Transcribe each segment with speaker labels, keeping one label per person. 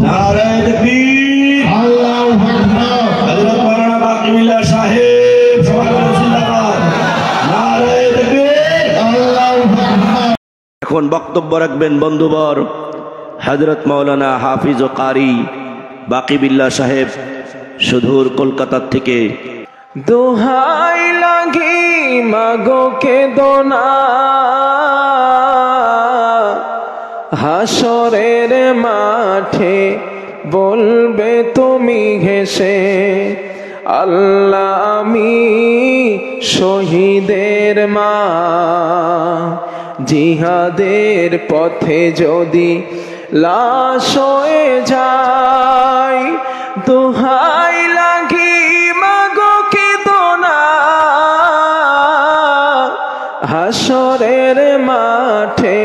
Speaker 1: नारे तकबीर, अल्लाहु আকবার। हजरत मौलाना बाकीबिल्लाह साहिब जिंदाबाद, नारे तकबीर, अल्लाहु আকবার। এখন বক্তব্য রাখবেন বন্ধুবর হযরত মাওলানা হাফিজ ও কারি বাকিবিল্লাহ সাহেব সুদূর কলকাতা থেকে।
Speaker 2: দোহাই লাগি মাগো কেঁদো না, হাসরের মাঠে বলবে তুমি হেসে, আল্লাহ আমি শহীদের মা, জিহাদের পথে যদি লাশ হয়ে যায়, দোহাই লাগি মাগো কেঁদো না, হাসরের মাঠে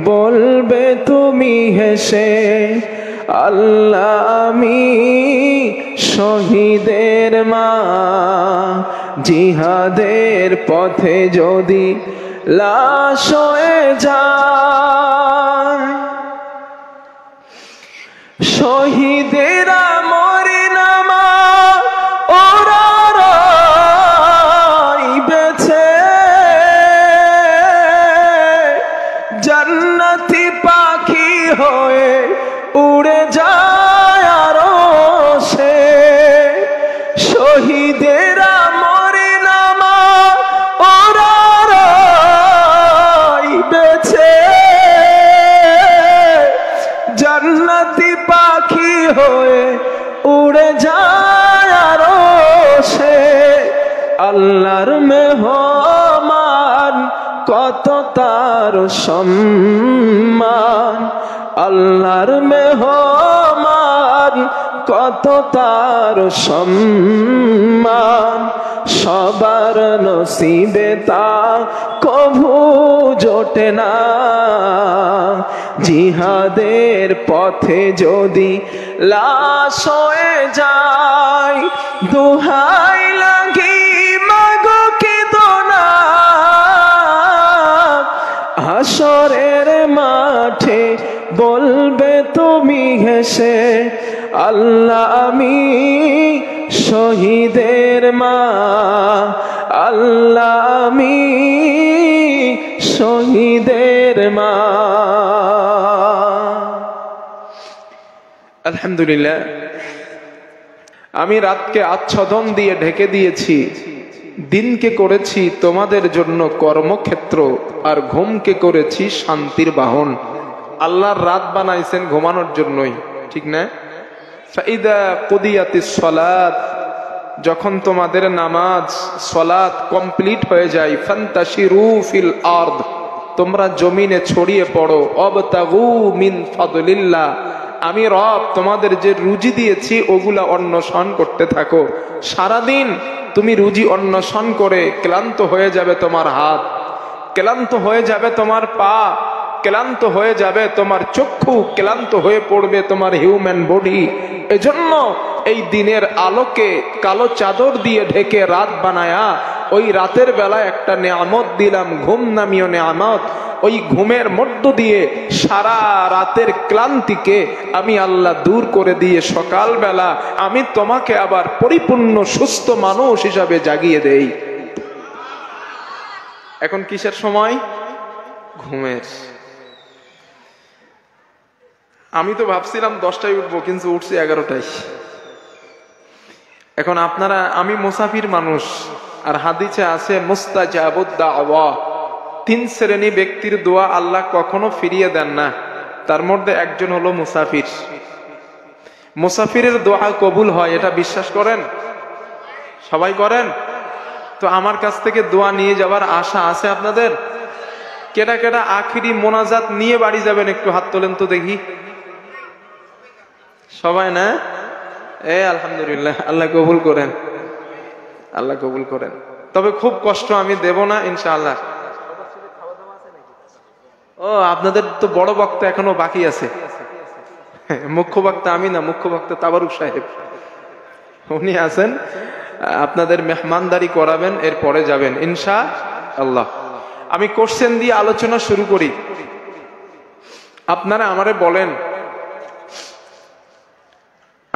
Speaker 2: বলবে তুমি হেসে, আল্লাহ আমি শহীদের মা, জিহাদের পথে যদি লাশ হয়ে যায়। শহীদেরা মরে না মা, ওরা রইবেছে জান্নাতি পাখি হয়ে উড়ে যায় আরশে। শহীদেরা মরে না মা, ওরা রইবেছে জান্নাতি পাখি হয়ে উড়ে যায় আরশে। আল্লাহর মেহমান কত তার সম্মান, আল্লাহর মেহমান কত তার সম্মান, সবার নসিবে তা কভু জোটে না, জিহাদের পথে যদি লাশ হয়ে যায়, দোহাই লাগি মাগো কেঁদো না, হাসরের মাঠে বলবে তুমি হেসে, আল্লাহ আমি শহীদের মা, আল্লাহ আমি শহীদের মা। আলহামদুলিল্লাহ, আমি রাতকে আচ্ছাদন দিয়ে ঢেকে দিয়েছি, দিনকে করেছি তোমাদের জন্য কর্মক্ষেত্র, আর ঘুমকে করেছি শান্তির বাহন। আল্লাহর রাত বানাইছেন ঘুমানোর জন্যই, ঠিক না? ফাইদা কুদিয়াতিস সালাত, যখন তোমাদের নামাজ সালাত কমপ্লিট হয়ে যায়, ফান্তাশিরু ফিল আরদ, তোমরা জমিনে ছড়িয়ে পড়ো, অবতাগু মিন ফাদলিল্লাহ, আমি রব তোমাদের যে রুজি দিয়েছি ওগুলা অন্বেষণ করতে থাকো। সারাদিন তুমি রুজি অন্বেষণ করে ক্লান্ত হয়ে যাবে তোমার হাত, ক্লান্ত হয়ে যাবে তোমার পা, ক্লান্ত হয়ে যাবে তোমার চক্ষু, ক্লান্ত হয়ে পড়বে তোমার হিউম্যান বডি। এজন্য এই দিনের আলোকে কালো চাদর দিয়ে ঢেকে রাত বানায়া ওই রাতের বেলা একটা নেয়ামত দিলাম, ঘুম নামীয় নেয়ামত। ওই ঘুমের মধ্য দিয়ে সারা রাতের ক্লান্তিকে আমি আল্লাহ দূর করে দিয়ে সকালবেলা আমি তোমাকে আবার পরিপূর্ণ সুস্থ মানুষ হিসাবে জাগিয়ে দেই। এখন কিসের সময়? ঘুমের। আমি তো ভাবছিলাম 10টায় উঠবো, কিন্তু উঠছি 11টায়। এখন আপনারা, আমি মুসাফির মানুষ, আর হাদিসে আছে মুস্তাজাবুদ দাওয়া, 3 শ্রেণী ব্যক্তির দোয়া আল্লাহ কখনো ফিরিয়ে দেন না, তার মধ্যে একজন হলো মুসাফির। মুসাফিরের দোয়া কবুল হয়, এটা বিশ্বাস করেন? সবাই করেন তো? আমার কাছ থেকে দোয়া নিয়ে যাবার আশা আছে আপনাদের? কেডা কেডা আখিরি মোনাজাত নিয়ে বাড়ি যাবেন একটু হাত তোলেন তো দেখি। সবাই না? আলহামদুলিল্লাহ, আল্লাহ কবুল করেন, আল্লাহ কবুল করেন। তবে খুব কষ্ট আমি দেব না ইনশাআল্লাহ। ও, আপনাদের তো বড় বক্তা এখনো বাকি আছে। মুখ্য বক্তা আমি না, মুখ্য বক্তা তাবারুক সাহেব, উনি আছেন। আপনাদের মেহমানদারি করাবেন, এরপরে যাবেন ইনশাআল্লাহ। আমি কোশ্চেন দিয়ে আলোচনা শুরু করি। আপনারা আমারে বলেন,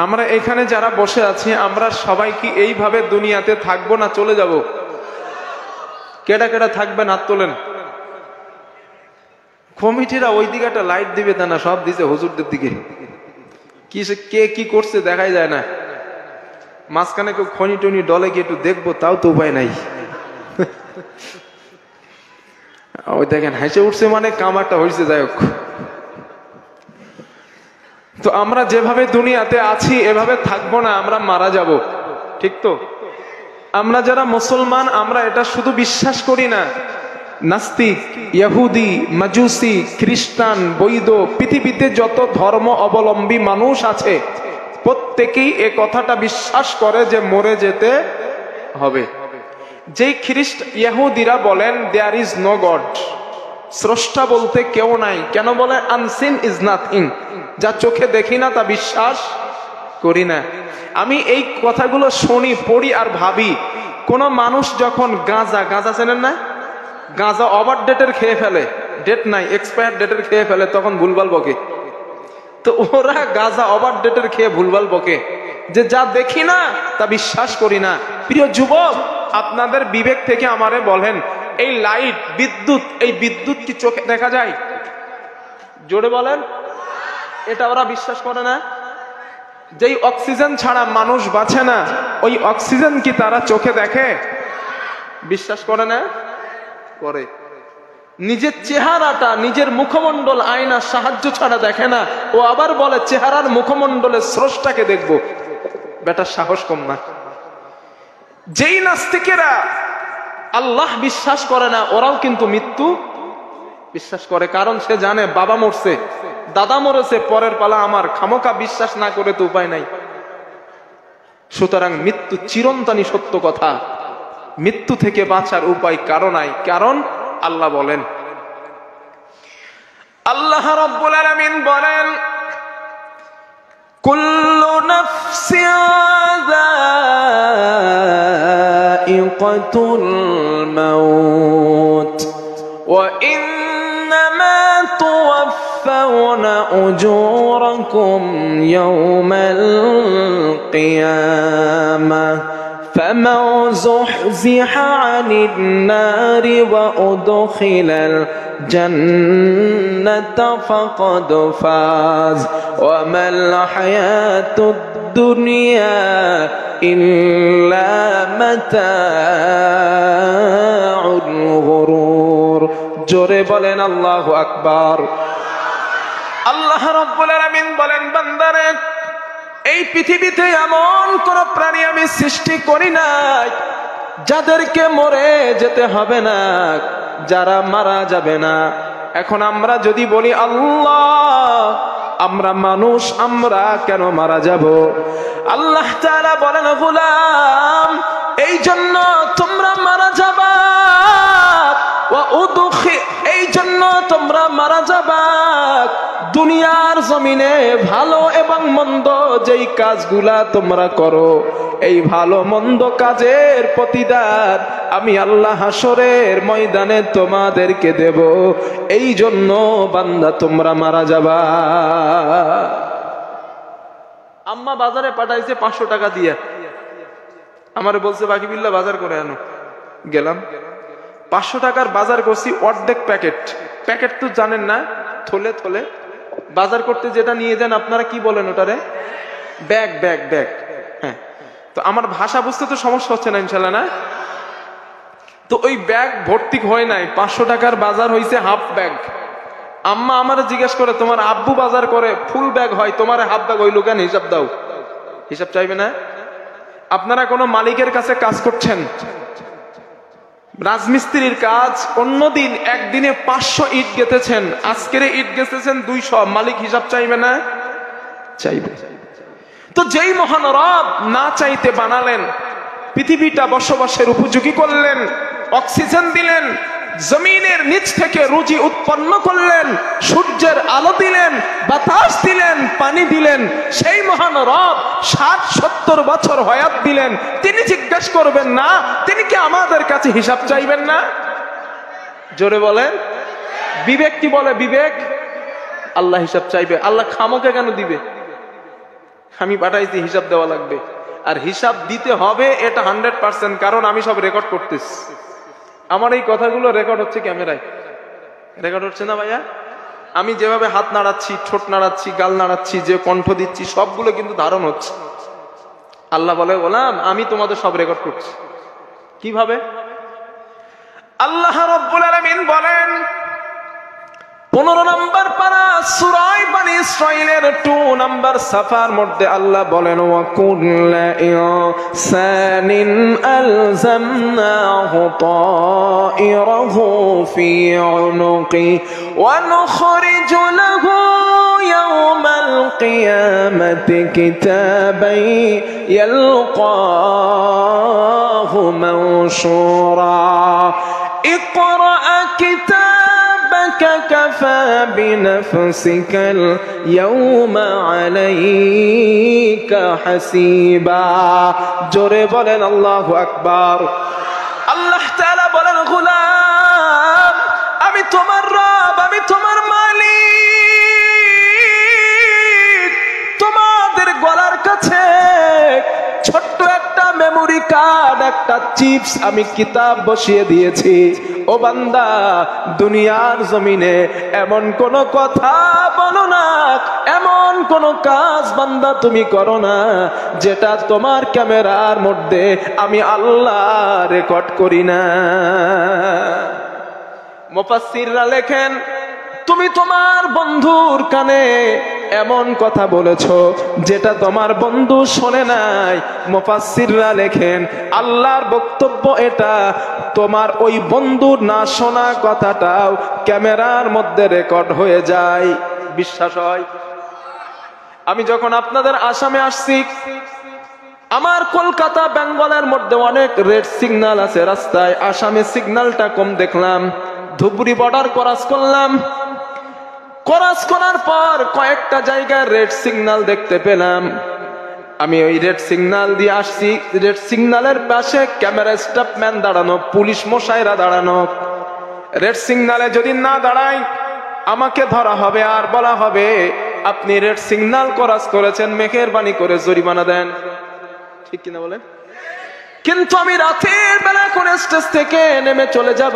Speaker 2: আমরা এখানে যারা বসে আছি আমরা সবাই কি এইভাবে দুনিয়াতে থাকবো না চলে যাব? কেডা কেডা থাকবেন হাত তোলেন। কমিটিরা ওই দিকে একটা লাইট দিবে তা না, সব দিছে হুজুরদের দিকে। কে কি করছে দেখাই যায় না। মাঝখানে কেউ খনি টনি ডলে গিয়ে একটু দেখবো, তাও তো উপায় নাই। ওই দেখেন হাসে উঠছে মানে কামারটা হয়েছে। যাই হোক, তো আমরা যেভাবে দুনিয়াতে আছি এভাবে থাকবো না, আমরা মারা যাব, ঠিক তো? আমরা যারা মুসলমান আমরা এটা শুধু বিশ্বাস করি না, নাস্তিক, ইহুদি, মাজুসি, খ্রিস্টান, বৌদ্ধ, পৃথিবীতে যত ধর্ম অবলম্বী মানুষ আছে প্রত্যেকেই এ কথাটা বিশ্বাস করে যে মরে যেতে হবে। যেই ইহুদিরা বলেন দেয়ার ইজ নো গড, স্রষ্টা বলতে কেউ নাই। কেন বলে? আনসিন ইজ নাথিং, যা চোখে দেখি না তা বিশ্বাস করি না। আমি এই কথাগুলো শুনি, পড়ি আর ভাবি, কোন মানুষ যখন গাঁজা চেনেন না, গাঁজা ওভার ডেটের খেয়ে ফেলে, ডেট নাই, এক্সপায়ার ডেটের খেয়ে ফেলে, তখন ভুলভাল বকে। তো ওরা গাঁজা ওভার ডেটের খেয়ে ভুলভাল বকে যে যা দেখি না তা বিশ্বাস করি না। প্রিয় যুবক, আপনাদের বিবেক থেকে আমারে বলেন, এই লাইট, বিদ্যুৎ, এই বিদ্যুৎ কি চোখে দেখা যায়? জোরে বলেন। এটা ওরা বিশ্বাস করে না। যেই অক্সিজেন ছাড়া মানুষ বাঁচে না, ওই অক্সিজেন কি তারা চোখে দেখে? বিশ্বাস করে না? করে। নিজের চেহারাটা, নিজের মুখমণ্ডল আয়নার সাহায্য ছাড়া দেখে না। ও আবার বলে চেহারার মুখমণ্ডলের স্রষ্টাকে দেখবো। বেটার সাহস কম না। যেই নাস্তিকেরা আল্লাহ বিশ্বাস করে না, ওরাও কিন্তু মৃত্যু বিশ্বাস করে। কারণ সে জানে বাবা মরছে, দাদা মরেছে, পরের পালা আমার। খামোকা বিশ্বাস না করে তো উপায় নাই। সুতরাং মৃত্যু চিরন্তনী সত্য কথা। মৃত্যু থেকে বাঁচার উপায় কারো নাই। কারণ আল্লাহ বলেন, আল্লাহ রাব্বুল আলামিন বলেন, কুল্লু নাফসিন যায়িকাতুল মাউত ওয়া ইন্নামা তুওয়াফাউনা উজুরাকুম ইয়াওমাল কিয়ামাহ فمن زحزح عن النار وأدخل الجنة فقد فاز وما الحياة الدنيا إلا متاع الغرور জোরে বলেন আল্লাহু আকবার। আল্লাহ রাব্বুল আলামিন বলেন, বান্দারে, এই পৃথিবীতে এমন কোন প্রাণী আমি সৃষ্টি করি নাই যাদেরকে মরে যেতে হবে না, যারা মারা যাবে না। এখন আমরা যদি বলি আল্লাহ, আমরা মানুষ, আমরা কেন মারা যাব? আল্লাহ তাআলা বলেন, গোলাম, এই জন্য তোমরা মারা যাবা, এই জন্য তোমরা মারা যাবা। দুনিয়ার জমিনে ভালো এবং মন্দ যেই কাজগুলা তোমরা করো, এই ভালো মন্দ কাজের প্রতিদান আমি আল্লাহ হাসরের ময়দানে তোমাদেরকে দেব। এই জন্য বান্দা তোমরা মারা যাবা। আম্মা বাজারে পাঠাইছে 500 টাকা দিয়ে, আমারে বলছে বাকি বিল্লা বাজার করে আনো। গেলাম, 500 টাকার বাজার করছি, অর্ধেক প্যাকেট। প্যাকেট তো জানেন না, থলে থলে বাজার করতে যেটা নিয়ে যান আপনারা কি বলেন ওটারে? Bag bag bag. হ্যাঁ, তো আমার ভাষা বুঝতে তো সমস্যা হচ্ছে না ইনশাল্লাহ, না? তো ওই ব্যাগ ভর্তি হয় নাই, 500 টাকার বাজার হয়েছে হাফ ব্যাগ। আম্মা আমারে জিজ্ঞেস করে, তোমার আব্বু বাজার করে ফুল ব্যাগ হয়, তোমার হাফ ব্যাগ হইল কেন? হিসাব দাও। হিসাব চাইবে না? আপনারা কোনো মালিকের কাছে কাজ করছেন, রাজমিস্ত্রির কাজ, অন্যদিন একদিনে 500 ইট গেঁথেছেন, আজকের ইট গেঁথেছেন 200, মালিক হিসাব চাইবে না? চাইবে। তো যেই মহান রব না চাইতে বানালেন, পৃথিবীটা বসবাসের উপযোগী করলেন, অক্সিজেন দিলেন, জমিনের নিচ থেকে রুজি উৎপন্ন করলেন, সূর্যের আলো দিলেন, বাতাস দিলেন, পানি দিলেন, সেই মহান রব 60-70 বছর হায়াত দিলেন, তিনি জিজ্ঞেস করবেন না? তিনি কি আমাদের কাছে হিসাব চাইবেন না? জোরে বলেন। বিবেক কি বলে? বিবেক আল্লাহ হিসাব চাইবে। আল্লাহ খামোকে কেন দিবে? আমি পাঠাইছি, হিসাব দেওয়া লাগবে, আর হিসাব দিতে হবে এটা 100%, কারণ আমি সব রেকর্ড করতেছি। আমার এই কথাগুলো রেকর্ড হচ্ছে ক্যামেরায়, রেকর্ড হচ্ছে না ভাইয়া? আমি যেভাবে হাত নাড়াচ্ছি, ঠোঁট নাড়াচ্ছি, গাল নাড়াচ্ছি, যে কণ্ঠ দিচ্ছি, সবগুলো কিন্তু ধারণ হচ্ছে। আল্লাহ বলে, গোলাম আমি তোমাদের সব রেকর্ড করছি। কিভাবে? আল্লাহ রাব্বুল আলামিন বলেন 15 নম্বর পারা সূরা বনী ইসরাঈলের 2 নম্বর সাফার মধ্যে আল্লাহ বলেন, ওয়া কুল্লা ইনসানিন আলজামনাহু তায়রাহু ফি উনুকি ওয়া নুখরিজু লাহু ইয়াওমাল কিয়ামাতি কিতাবান ইয়ালকাহু মানশুরা ইকরা কিতাবাক কাফা বিনফসিকা ইয়াওমা আলাইকা হাসিবা। জোরে বলেন আল্লাহু আকবার। আল্লাহ তাআলা বলেন, গোলাম আমি তোমার রব, আমি তোমার মালিক। তোমাদের গলার কাছে ছোট্ট একটা মেমোরি কার্ড, একটা চিপস আমি কিতাব বসিয়ে দিয়েছি। ও বান্দা, দুনিয়ার জমিনে এমন কোন কথা বলো না, এমন কোন কাজ বান্দা তুমি করো না যেটা তোমার ক্যামেরার মধ্যে আমি আল্লাহ রেকর্ড করি না। মুফাসসিররা লেখেন, তুমি তোমার বন্ধুর কানে এমন কথা বলেছো যেটা তোমার বন্ধু শোনে নাই। মুফাসসিররা লেখেন, আল্লাহর বক্তব্য এটা, তোমার ওই বন্ধুর না শোনা কথাটাও ক্যামেরার মধ্যে রেকর্ড হয়ে যায়। বিশ্বাস হয়? আমি যখন আপনাদের আসামে আসছি, আমার কলকাতা বেঙ্গলের মধ্যে অনেক রেড সিগন্যাল আছে রাস্তায়, আসামে সিগন্যালটা কম দেখলাম। ধুবড়ি বর্ডার ক্রস করলাম, ক্রস করার পর কয়েকটা জায়গায় রেড সিগন্যাল দেখতে পেলাম। আমি ওই রেড সিগন্যাল দিয়ে আসছি, রেড সিগন্যালের পাশে ক্যামেরা স্টাফম্যান দাঁড়ানো, পুলিশ মশাইরা দাঁড়ানো। রেড সিগন্যালে যদি না দাঁড়াই আমাকে ধরা হবে, আর বলা হবে আপনি রেড সিগন্যাল ক্রস করেছেন, মেহেরবানি করে জরিমানা দেন। ঠিক কিনা বলেন? কিন্তু আমি রাতের বেলা করে স্টেজ থেকে নেমে চলে যাব,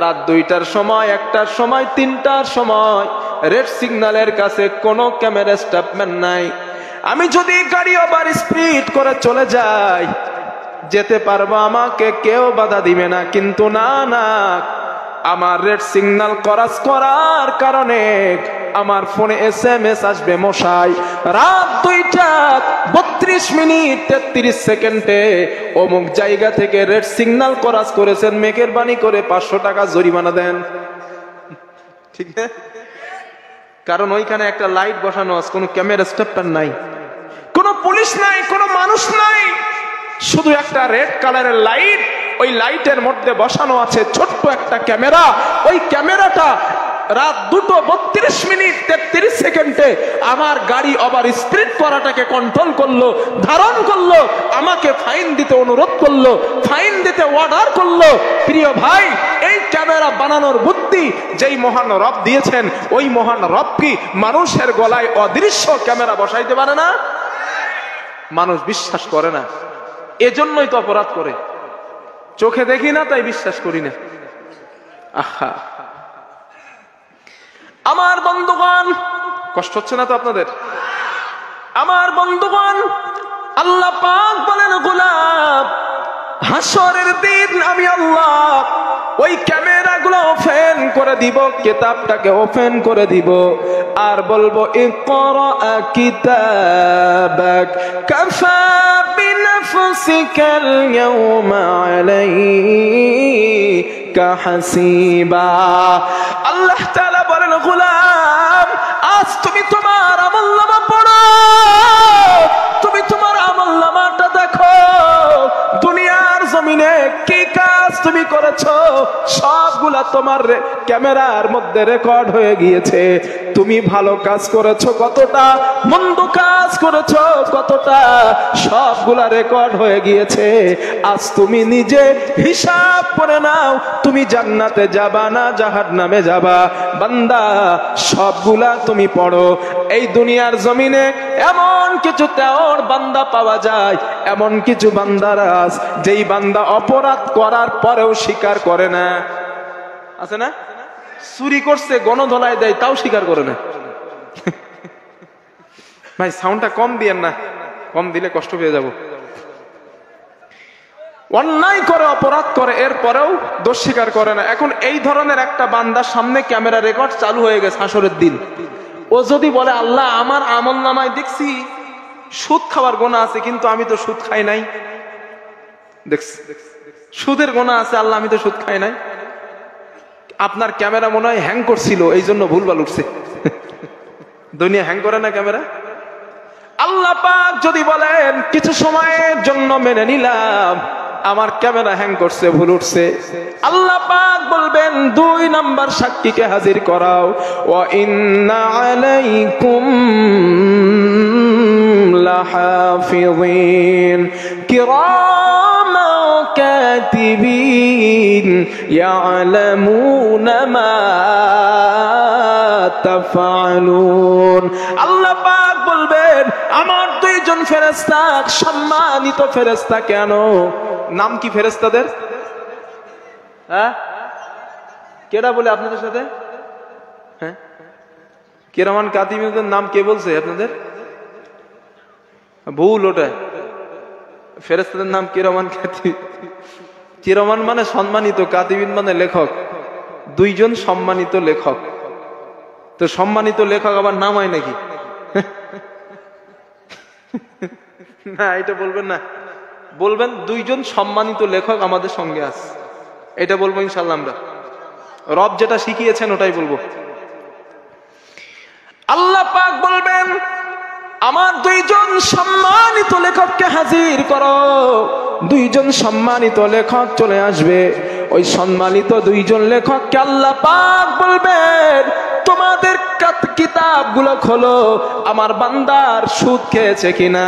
Speaker 2: রাত 2টার সময়, 1টার সময়, 3টার সময়, রেড সিগন্যালের কাছে কোনো ক্যামেরা স্টাফম্যান নাই। আমি যদি গাড়ি ওভার স্পিড করে চলে যাই, যেতে পারবো, আমাকে কেউ বাধা দিবে না। কিন্তু না না, আমার রেড সিগন্যাল ক্রস করার কারণে আমার ফোনে SMS আসবে, মশাই রাত 2টা 32 মিনিট 33 সেকেন্ডে অমুক জায়গা থেকে রেড সিগন্যাল ক্রস করেছেন, মেহেরবানি করে 500 টাকা জরিমানা দেন। ঠিক না? কারণ ওইখানে একটা লাইট বসানো আছে, কোনো ক্যামেরা স্টাফার নাই, কোনো পুলিশ নাই, কোনো মানুষ নাই, শুধু একটা রেড কালারের লাইট। ওই লাইটের মধ্যে বসানো আছে ছোট্ট একটা ক্যামেরা। ওই ক্যামেরাটা রাত 2টা 32 মিনিট 33 সেকেন্ডে আমার গাড়ি ওভার স্পিড করাটাকে কন্ট্রোল করলো, ধারণ করলো, আমাকে ফাইন দিতে অনুরোধ করলো, ফাইন দিতে অর্ডার করলো। প্রিয় ভাই, এই ক্যামেরা বানানোর বুদ্ধি যেই মহান রব দিয়েছেন, ওই মহান রব কি মানুষের গলায় অদৃশ্য ক্যামেরা বসাইতে পারে না? মানুষ বিশ্বাস করে না, এজন্যই তো অপরাধ করে। চোখে দেখি না তাই বিশ্বাস করি না। আহা, আমার বন্ধুগণ, কষ্ট হচ্ছে না তো আপনাদের? আমার বন্ধুগণ, আল্লাহ পাক বলেন, গোলাম হাসরের দিন আমি আল্লাহ ওই ক্যামেরাগুলো ওপেন করে দিব, কিতাবটাকে ওপেন করে দিব, আর বলবো ইকরা কিতাবাক কাফা বিনফসিকাল ইয়াওমা আলাইকা হাসিবা। আল্লাহ তাআলা বলেন, গোলাম আজ তুমি তোমার আমলনামা পড়ো, তুমি তোমার আমলনামাটা দেখো, দুনিয়ার জমিনে কি কাজ তুমি করেছো সবগুলা তোমার ক্যামেরার মধ্যে রেকর্ড হয়ে গিয়েছে। তুমি ভালো কাজ করেছো কতটা, মন্দ কাজ করেছো কতটা, সফলতা সবগুলা রেকর্ড হয়ে গিয়েছে। আজ তুমি নিজে হিসাব করে নাও, তুমি জান্নাতে যাবা না জাহান্নামে যাবা। বান্দা সবগুলা তুমি পড়ো। এই দুনিয়ার জমিনে এমন কিছু তেওর বান্দা পাওয়া যায়, এমন কিছু বান্দারা আছে যেই বান্দা অপরাধ করার পরেও স্বীকার করে না। আছে না? চুরি করছে গণধোলাই দেয় তাও স্বীকার করে না। ভাই সাউন্ডটা কম দিয়েন না, কম দিলে কষ্ট পেয়ে যাব। অন্যায় করে অপরাধ করে এরপরেও দোষ স্বীকার করে না। এখন এই ধরনের একটা বান্দার সামনে ক্যামেরা রেকর্ড চালু হয়ে গেছে হাসরের দিন। ও যদি বলে আল্লাহ আমার আমলনামায় দেখছি সুদ খাওয়ার গুনাহ আছে, কিন্তু আমি তো সুদ খাই নাই, দেখছি সুদের গুনাহ আছে আল্লাহ আমি তো সুদ খাই নাই, আপনার ক্যামেরা মনে হয় হ্যাং করছিল এই জন্য ভুলভাল উঠছে। দুনিয়া হ্যাং করে না ক্যামেরা? আল্লাহ পাক যদি বলেন কিছু সময়ের জন্য মেনে নিলাম আমার ক্যামেরা হ্যাং করছে, ভুল উঠছে, আল্লাহ পাক বলবেন 2 নাম্বার সাক্ষীকে হাজির করাও। ওয়া ইন্না আলাইকুম লাহাফিযিন কিরামা কাতিবিন ইয়ালামুনা মা তাফআলুন। আল্লাহ পাক বলবেন আমার 2 জন ফেরেশতা, সম্মানিত ফেরেশতা। কেন? নাম কি ফেরেশতাদের? হ্যাঁ, কেডা বলে আপনাদের সাথে? হ্যাঁ, কিরামান কাতিবিনদের নাম কে বলছে আপনাদের? ভুল ওটা। ফেরেশতাদের নাম কিরামান কাতিবিন। কিরামান মানে সম্মানিত, কাতিবিন মানে লেখক। 2 জন সম্মানিত লেখক। তো সম্মানিত লেখক আবার নাম হয় নাকি? না, এটা বলবেন না। বলবেন 2 জন সম্মানিত লেখক আমাদের সঙ্গে আছে, এটা বলবো ইনশাআল্লাহ। আমরা রব যেটা শিখিয়েছেন ওটাই বলবো। আল্লাহ পাক বলবেন আমার 2 জন সম্মানিত লেখককে হাজির করো। 2 জন সম্মানিত লেখক চলে আসবে। ওই সম্মানিত 2 জন লেখককে আল্লাহ পাক বলবেন তোমাদের কিতাবগুলো খোলো, আমার বান্দার সুদ খেয়েছে কিনা।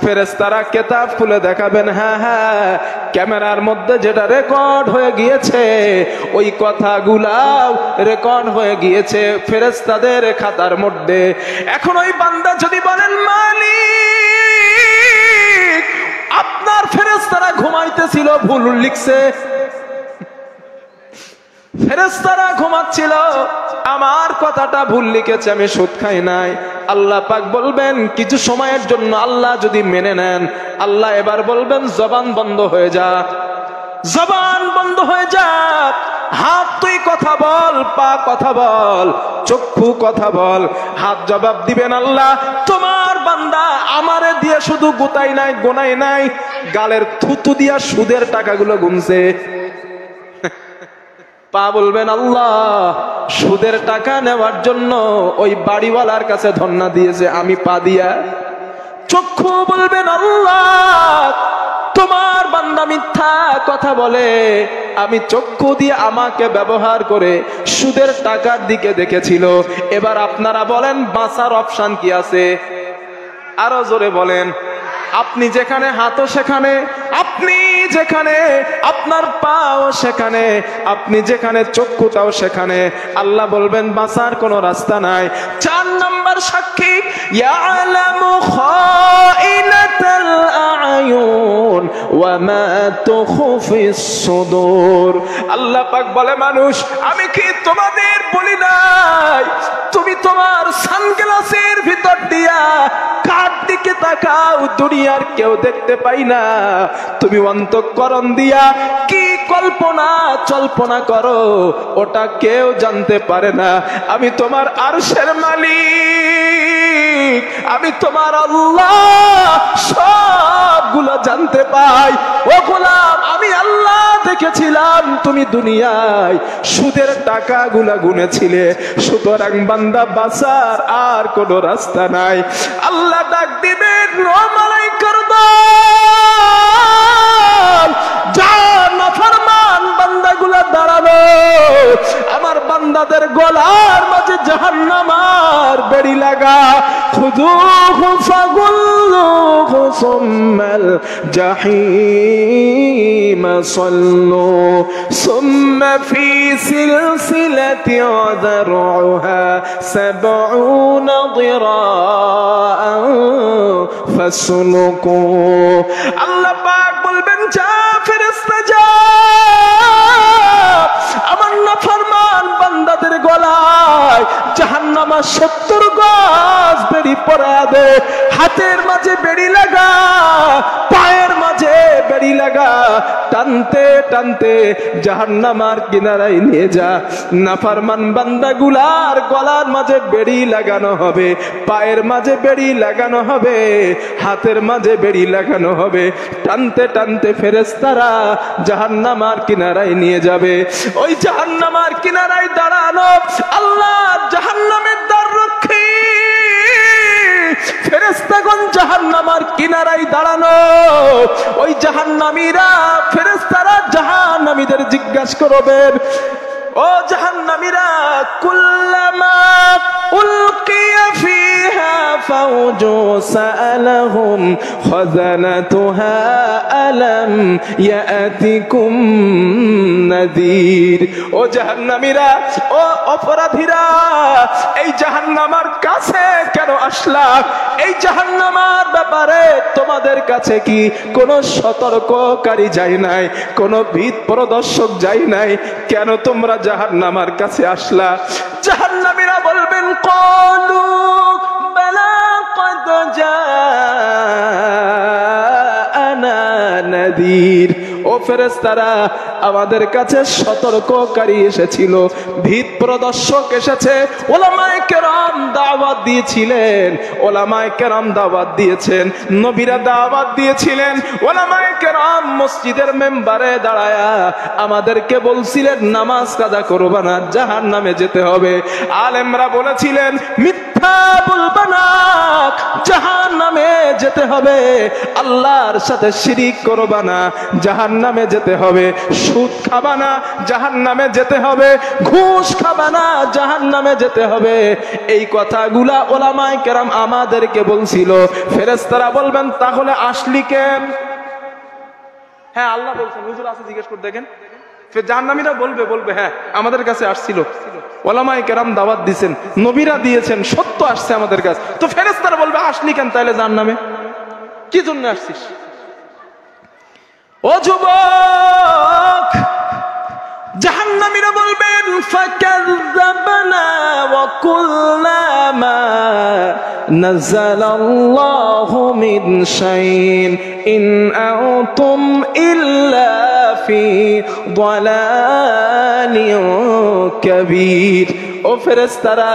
Speaker 2: ফেরেশতারা কিতাব খুলে দেখাবেন, হ্যাঁ হ্যাঁ ক্যামেরার মধ্যে যেটা রেকর্ড হয়ে গিয়েছে ওই কথাগুলাও রেকর্ড হয়ে গিয়েছে ফেরেশতাদের খাতার মধ্যে। এখন ওই বান্দা যদি বলেন মালিক আপনার ফেরেশতারা ঘুমাইতেছিল ভুল লিখছে, ফেরেশতারা ঘুমাচ্ছিল আমার কথাটা ভুল লিখেছে, আমি সুদ খাই নাই। আল্লাহ পাক বলবেন কিছু সময়ের জন্য আল্লাহ যদি মেনে নেন, আল্লাহ এবার বলবেন জবান বন্ধ হয়ে যা, জবান বন্ধ হয়ে যা। হাত তুই কথা বল, পা কথা বল, চক্ষু কথা বল। হাত জবাব দিবেন আল্লাহ তোমার বান্দা আমারে দিয়ে শুধু গোতাই নাই, গোনাই নাই, গালের থুতু দিয়া সুদের টাকাগুলো গুনছে। পা বলবেন আল্লাহ সুদের টাকা নেওয়ার জন্য ওই বাড়িওয়ালার কাছে ধন্না দিয়েছে আমি পা দিয়া। চক্ষু বলবেন আল্লাহ তোমার বান্দা মিথ্যা কথা বলে, আমি চক্ষু দিয়ে আমাকে ব্যবহার করে সুদের টাকার দিকে দেখেছিল। এবার আপনারা বলেন বাঁচার অপশন কি আছে? আরো জোরে বলেন। আপনি যেখানে হাতও সেখানে, আপনি যেখানে আপনার পাও সেখানে, আপনি যেখানে চক্ষুটাও সেখানে। আল্লাহ বলবেন বাঁচার কোনো রাস্তা নাই। 4 নাম্বার সাক্ষী ইয়ালামু খাইনাতাল আয়ুন ওয়া মা তুখফিস সুদুর। আল্লাহ পাক বলে মানুষ আমি কি তোমাদের বলি নাই তুমি তোমার সানগ্লাসের ভিতর দিয়া কার দিকে তাকাও দুনিয়ার কেউ দেখতে পাই না, তুমি অন্তঃকরণ দিয়া কি কল্পনা জল্পনা করো ওটা কেউ জানতে পারে না। আমি তোমার আরশের মালিক, আমি তোমার আল্লাহ সবগুলো জানতে পাই। ও গোলাম আমি আল্লাহ দেখেছিলাম তুমি দুনিয়ায় সুদের টাকাগুলা গুনেছিলে, সুতরাং বান্দা বাঁচার আর কোনো রাস্তা নাই। আল্লাহ ডাক দিবেন ও মালাইকার দল যা নাফরমান বান্দাগুলা দাঁড়ানো, আমার বান্দাদের গলার মাঝে জাহান্নামের বেড়ি লাগা। খুযুহু ফাগুল্লুহু সুম্মাল জাহিম সাল্লু সুম্মা ফি সিলসিলাতি যারউহা 70 দিরাআন ফাসলুকু। আল্লাহ পাক বলবেন, যা ফেরেশতা যা, আমার নাফরমান বান্দাদের গলায় জাহান্নামের 70 গজ বেড়ি পরা দে। হাতের মাঝে বেড়ি লাগা, পায়ের মাঝে বেড়ি লাগা, টানতে টানতে জাহান্নামের কিনারায় নিয়ে যা। নাফরমান বান্দাগুলার গলার মাঝে বেড়ি লাগানো হবে, পায়ের মাঝে বেড়ি লাগানো হবে, হাতের মাঝে বেড়ি লাগানো হবে। টানতে টানতে ফেরেশতারা জাহান্নামের কিনারায় নিয়ে যাবে। ওই জাহান্নামের কিনারায় দাঁড়ানো আল্লাহ জাহান্নামের দ্বাররক্ষী ফেরেশতাগণ জাহান্নামের কিনারায় দাঁড়ানো। ওই জাহান্নামীরা ফেরেশতারা জাহান্নামীদের জিজ্ঞাসা করবেন, ও জাহান্নামীরা, কুল্লামা উলকিয়া ফিহা ফাওজু সাআলাহুম খাযানাতুহা আলাম ইয়াতিকুম নাযীর। ও জাহান্নামীরা, ও অপরাধীরা, এই জাহান্নামের কাছে কেন আসলা? এই জাহান্নামের ব্যাপারে তোমাদের কাছে কি কোনো সতর্ককারী যায় নাই, কোনো ভীত প্রদর্শক যায় নাই? কেন তোমরা জাহান্নামের কাছে আসলা? জাহান্নামীরা বলবেন, ক্বালু বালা ক্বাদ জাআনা নাযীর। ও ফেরেশতারা, আমাদের কাছে সতর্ককারী এসেছিল, ভীত প্রদর্শক এসেছে। ওলামায়ে কেরাম দাওয়াত দিয়েছিলেন, ওলামায়ে কেরাম দাওয়াত দিয়েছেন, নবীরা দাওয়াত দিয়েছিলেন। ওলামায়ে কেরাম মসজিদের মেম্বারে দাঁড়ায়া আমাদেরকে বলছিলেন, নামাজ কাজা করবা না, জাহান্নামে যেতে হবে। আলেমরা বলেছিলেন, মিথ্যা বলবা না, জাহান্নামে যেতে হবে। আল্লাহর সাথে শিরিক করবা না, জাহান্নামে যেতে হবে। সুদ খাবা না, জাহান্নামে যেতে হবে। ঘুষ খাবা না, জাহান্নামে যেতে হবে। এই কথাগুলা ওলামায়ে কেরাম আমাদেরকে বলছিল। ফেরেশতারা বলবেন, তাহলে আসলি কেন? হ্যাঁ, আল্লাহ বলছেন, হুজুর আছে, জিজ্ঞেস করে দেখেন। জাহান্নামীরা বলবে হ্যাঁ, আমাদের কাছে আসছিল, ওলামায়ে কেরাম দাওয়াত দিয়েছেন, নবীরা দিয়েছেন, সত্য আসছে আমাদের কাছে। তো ফেরেশতারা বলবে, আসলি কেন তাইলে জাহান্নামে? কি জন্য আসছিস? ও যুবক, জাহান্নামীরা বলবেন, ফাকাযযাবনা ওয়া কুলনা মা নাযালাল্লাহু মিন শাইইন ইন আনতুম ইল্লা ফি দালালিন কাবীর। ও ফেরেশতারা,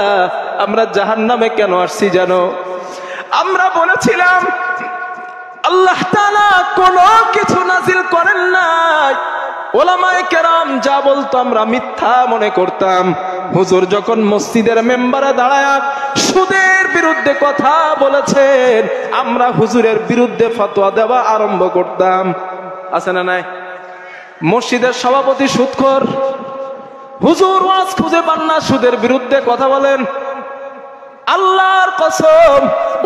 Speaker 2: আমরা জাহান্নামে কেন আসছি জানো? আমরা বলেছিলাম আল্লাহ তাআলা কোনো কিছু নাজিল করেন নাই। ওলামায়ে কেরাম যা বলতো আমরা মিথ্যা মনে করতাম। হুজুর যখন মসজিদের মেম্বারে দাঁড়ায় সুদের বিরুদ্ধে কথা বলেছেন, আমরা হুজুরের বিরুদ্ধে ফতোয়া দেওয়া আরম্ভ করতাম। আছে না নাই? মসজিদের সভাপতি সুদখোর, হুজুর ওয়াজ খুঁজে পান না, সুদের বিরুদ্ধে কথা বলেন। আল্লাহর কসম,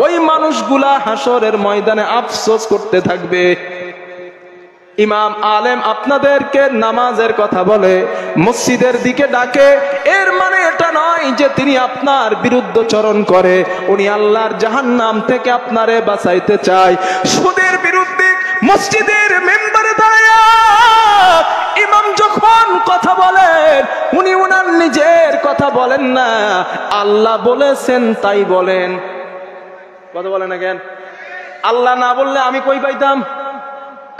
Speaker 2: ওই মানুষগুলা হাসরের ময়দানে আফসোস করতে থাকবে। ইমাম আলেম আপনাদেরকে নামাজের কথা বলে, মসজিদের দিকে ডাকে, এর মানে এটা নয় যে তিনি আপনার বিরুদ্ধচরণ করে। উনি আল্লাহর জাহান্নাম থেকে আপনারে বাঁচাইতে চায়। সুদের বিরুদ্ধে মসজিদের মেম্বারে দাঁড়ায়া ইমাম যখন কথা বলেন, উনি উনার নিজের কথা বলেন না, আল্লাহ বলেছেন তাই বলেন। কথা বলেন না কেন? আল্লাহ না বললে আমি কই পাইতাম?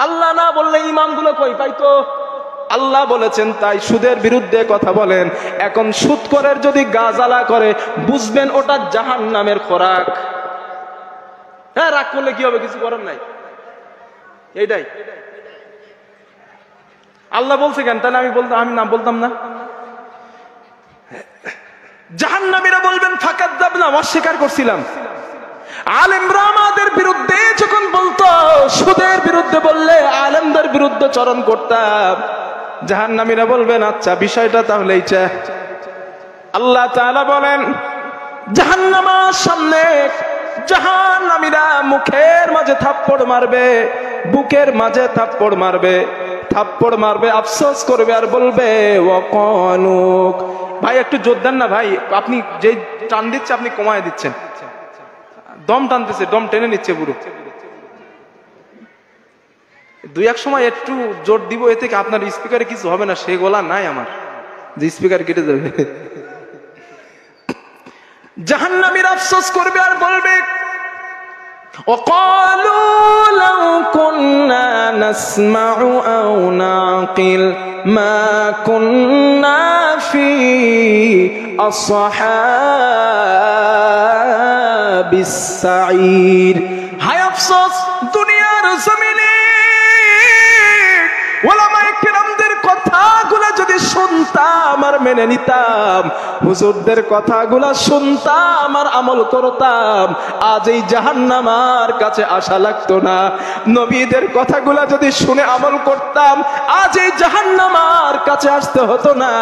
Speaker 2: আল্লাহ না বললে ইমামগুলো কই পাইতো? আল্লাহ বলেছেন তাই সুদের বিরুদ্ধে কথা বলেন। এখন সুদখোরের যদি গাজালা করে, বুঝবেন ওটা জাহান্নামের খোরাক। হ্যাঁ, রাগ করলে কি হবে? কিছু করার নাই। এইটাই আল্লাহ বলছে কেন? তাহলে আমি না বলতাম না? জাহান্নামীরা বলবেন, ফাকাযযাবনা, অস্বীকার করছিলাম। আলেমরা আমাদের বিরুদ্ধে যখন বলতো, সুদের বিরুদ্ধে বললে আলেমদের বিরুদ্ধে চরণ করতাম। জাহান্নামীরা বলবেন, আচ্ছা বিষয়টা তাহলে এইটা। আল্লাহ তাআলা বলেন, জাহান্নামের সামনে জাহান্নামীরা মুখের মাঝে থাপ্পড় মারবে, বুকের মাঝে থাপ্পড় মারবে, থাপ্পড় মারবে, আফসোস করবে আর বলবে ওয়াকানুক। ভাই একটু জোর দেন না ভাই, আপনি যে টান দিচ্ছে আপনি কমায় দিচ্ছেন, দম টানতেছে, দম টেনে নিচ্ছে পুরো। দুই এক সময় একটু জোর দিব, এ থেকে আপনার স্পিকারে কিছু হবে না, সে গলা নাই আমার যে স্পিকার কেটে যাবে। জাহান্নামীরা আফসোস করবে আর বলবে ওয়াকালু লাউ কুন্না নাসমাউ আও নাকিল মা কুন্না ফি আসহাবিস সাঈর। হায় আফসোস, দুনিয়ার জমিনে ওলামায়ে কেরামদের কথাগুলো যদি শুনতাম আর মেনে নিতাম, হুজুরদের কথাগুলো শুনতাম আর আমল করতাম, আজ এই জাহান্নাম আর কাছে আসা লাগতো না। নবীদের কথাগুলো যদি শুনে আমল করতাম, আজ এই জাহান্নাম আর কাছে আসতে হতো না।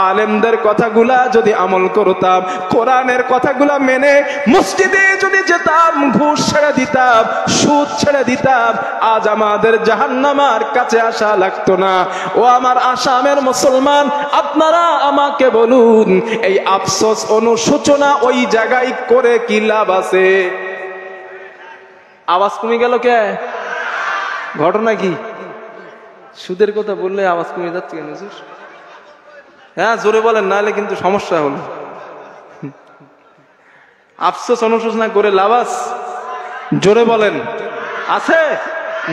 Speaker 2: আলেমদের কথাগুলো যদি আমল করতাম, কোরআনের কথাগুলো মেনে মসজিদে যদি যেতাম, ঘুষ ছেড়ে দিতাম, সুদ ছেড়ে দিতাম, আজ আমাদের জাহান্নাম আর কাছে আসা লাগতো না। ও আমার আসামের মুসলমান, আপনারা আমাকে বলুন, এই আফসোস অনুশোচনা ওই জায়গায় করে কি লাভ আছে? আওয়াজ কমে গেল কে? ঘটনা কি? সুদের কথা বললে আওয়াজ কমে যাচ্ছে কেন? হ্যাঁ জোরে বলেন, নাহলে কিন্তু সমস্যা হলো। আফসোস অনুশোচনা করে লাভ আছে? জোরে বলেন, আছে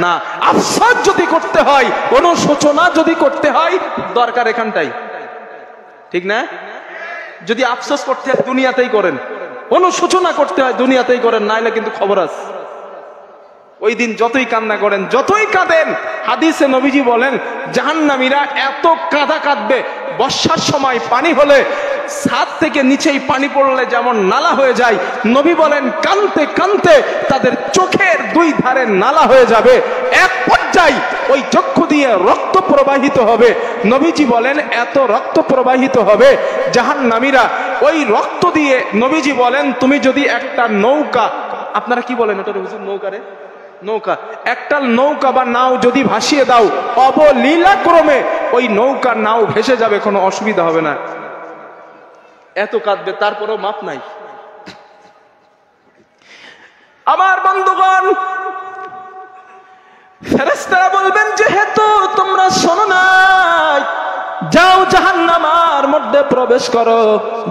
Speaker 2: না? আফসোস যদি করতে হয়, অনুশোচনা যদি করতে হয়, দরকার এখানটাই, ঠিক না? যদি আফসোস করতে হয় দুনিয়াতেই করেন, অনুশোচনা করতে হয় দুনিয়াতেই করেন, নাইলে কিন্তু খবর আছে। ওই দিন যতই কান্না করেন, যতই কাঁদেন, হাদিসে নবীজি বলেন জাহান্নামীরা এত কাঁদা কাঁদবে, বর্ষার সময় পানি হলে ছাদ থেকে নিচেই পানি পড়লে যেমন নালা হয়ে যায়, নবী বলেন কাঁদতে কাঁদতে তাদের চোখের দুই ধারে নালা হয়ে যাবে, এক পর্যায়ে ওই চক্ষু দিয়ে রক্ত প্রবাহিত হবে। নবীজি বলেন এত রক্ত প্রবাহিত হবে, জাহান্নামীরা ওই রক্ত দিয়ে, নবীজি বলেন তুমি যদি একটা নৌকা, আপনারা কি বলেন এটা হুজুর? নৌকারে নৌকা, একটা নৌকা বা নাও যদি ভাসিয়ে দাও, অবলীলাক্রমে ওই নৌকা নাও ভেসে যাবে, কোনো অসুবিধা হবে না। এত কাঁদবে, তারপরেও মাপ নাই। আমার বন্ধুগণ, ফেরেশতারা বলবেন যেহেতু তোমরা শোনো নাই, যাও জাহান্নামের মধ্যে প্রবেশ করো,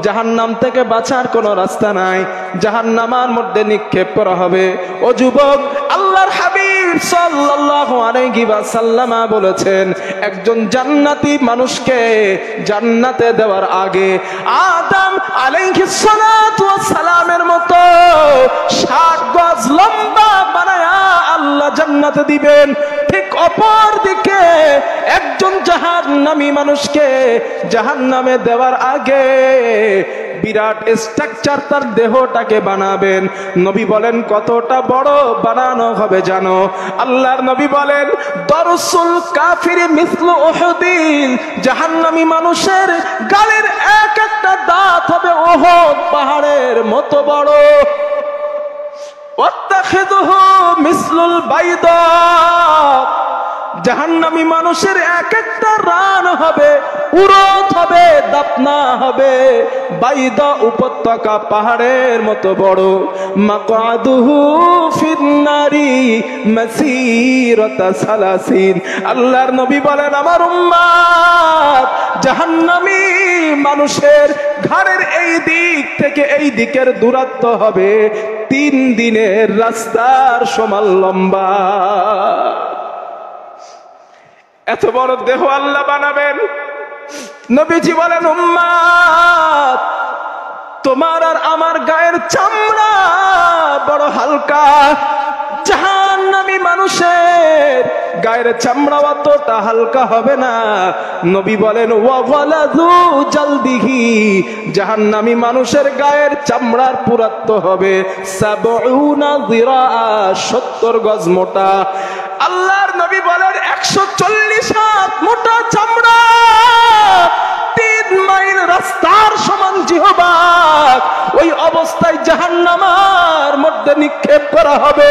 Speaker 2: জাহান্নাম থেকে বাঁচার কোনো রাস্তা নাই, জাহান্নামের মধ্যে নিক্ষেপ করা হবে। ও যুবক, আল্লাহর হাবিব সাল্লাল্লাহু আলাইহি ওয়াসাল্লাম বলেছেন একজন জান্নাতি মানুষকে জান্নাতে দেওয়ার আগে আদম আলাইহিস সালাতু ওয়াস সালামের মতো 60 গজ লম্বা বানায়া আল্লাহ জান্নাতে দিবেন। ঠিক অপর দিকে একজন জাহান্নামী মানুষকে জাহান্নামে দেওয়ার আগে বিরাট স্ট্রাকচার তার দেহটাকে বানাবেন। নবী বলেন কতটা বড় বানানো হবে জানো? আল্লাহর নবী বলেন দরসুল কাফির মিসলু উহুদিন, জাহান্নামী মানুষের গালের এক একটা দাঁত হবে উহুদ পাহাড়ের মতো বড়। ওয়াত্তাখিযুহু মিসলুল বাইদা, জাহান্নামী মানুষের এক একটা রান হবে, উরত হবে, দাপনা হবে বাইদা উপত্যকা পাহাড়ের মতো বড়। মাকআদুহু ফিন্নারি মাসিরাতা সালাসিন, আল্লাহর নবী বলেন আমার উম্মত জাহান্নামী মানুষের ঘাড়ের এই দিক থেকে এই দিকের দূরত্ব হবে 3 দিনের রাস্তার সমান লম্বা। এত বড় দেহ আল্লাহ বানাবেন। নবীজি বলেন উম্মত তোমার আর আমার গায়ের চামড়া বড় হালকা, জাহান্নামী মানুষের গায়ের চামড়া অতটা হালকা হবে না। নবী বলেন ওয়াগলাযু জালদিহি, জাহান্নামী মানুষের গায়ের চামড়ার পুরুত্ব হবে 70 যিরা, 70 গজ মোটা। আল্লাহর নবী বলেন 140 হাত মোটা চামড়া, 3 মাইল রাস্তার সমান জিহবা। ওই অবস্থায় জাহান্নামের মধ্যে নিক্ষেপ করা হবে।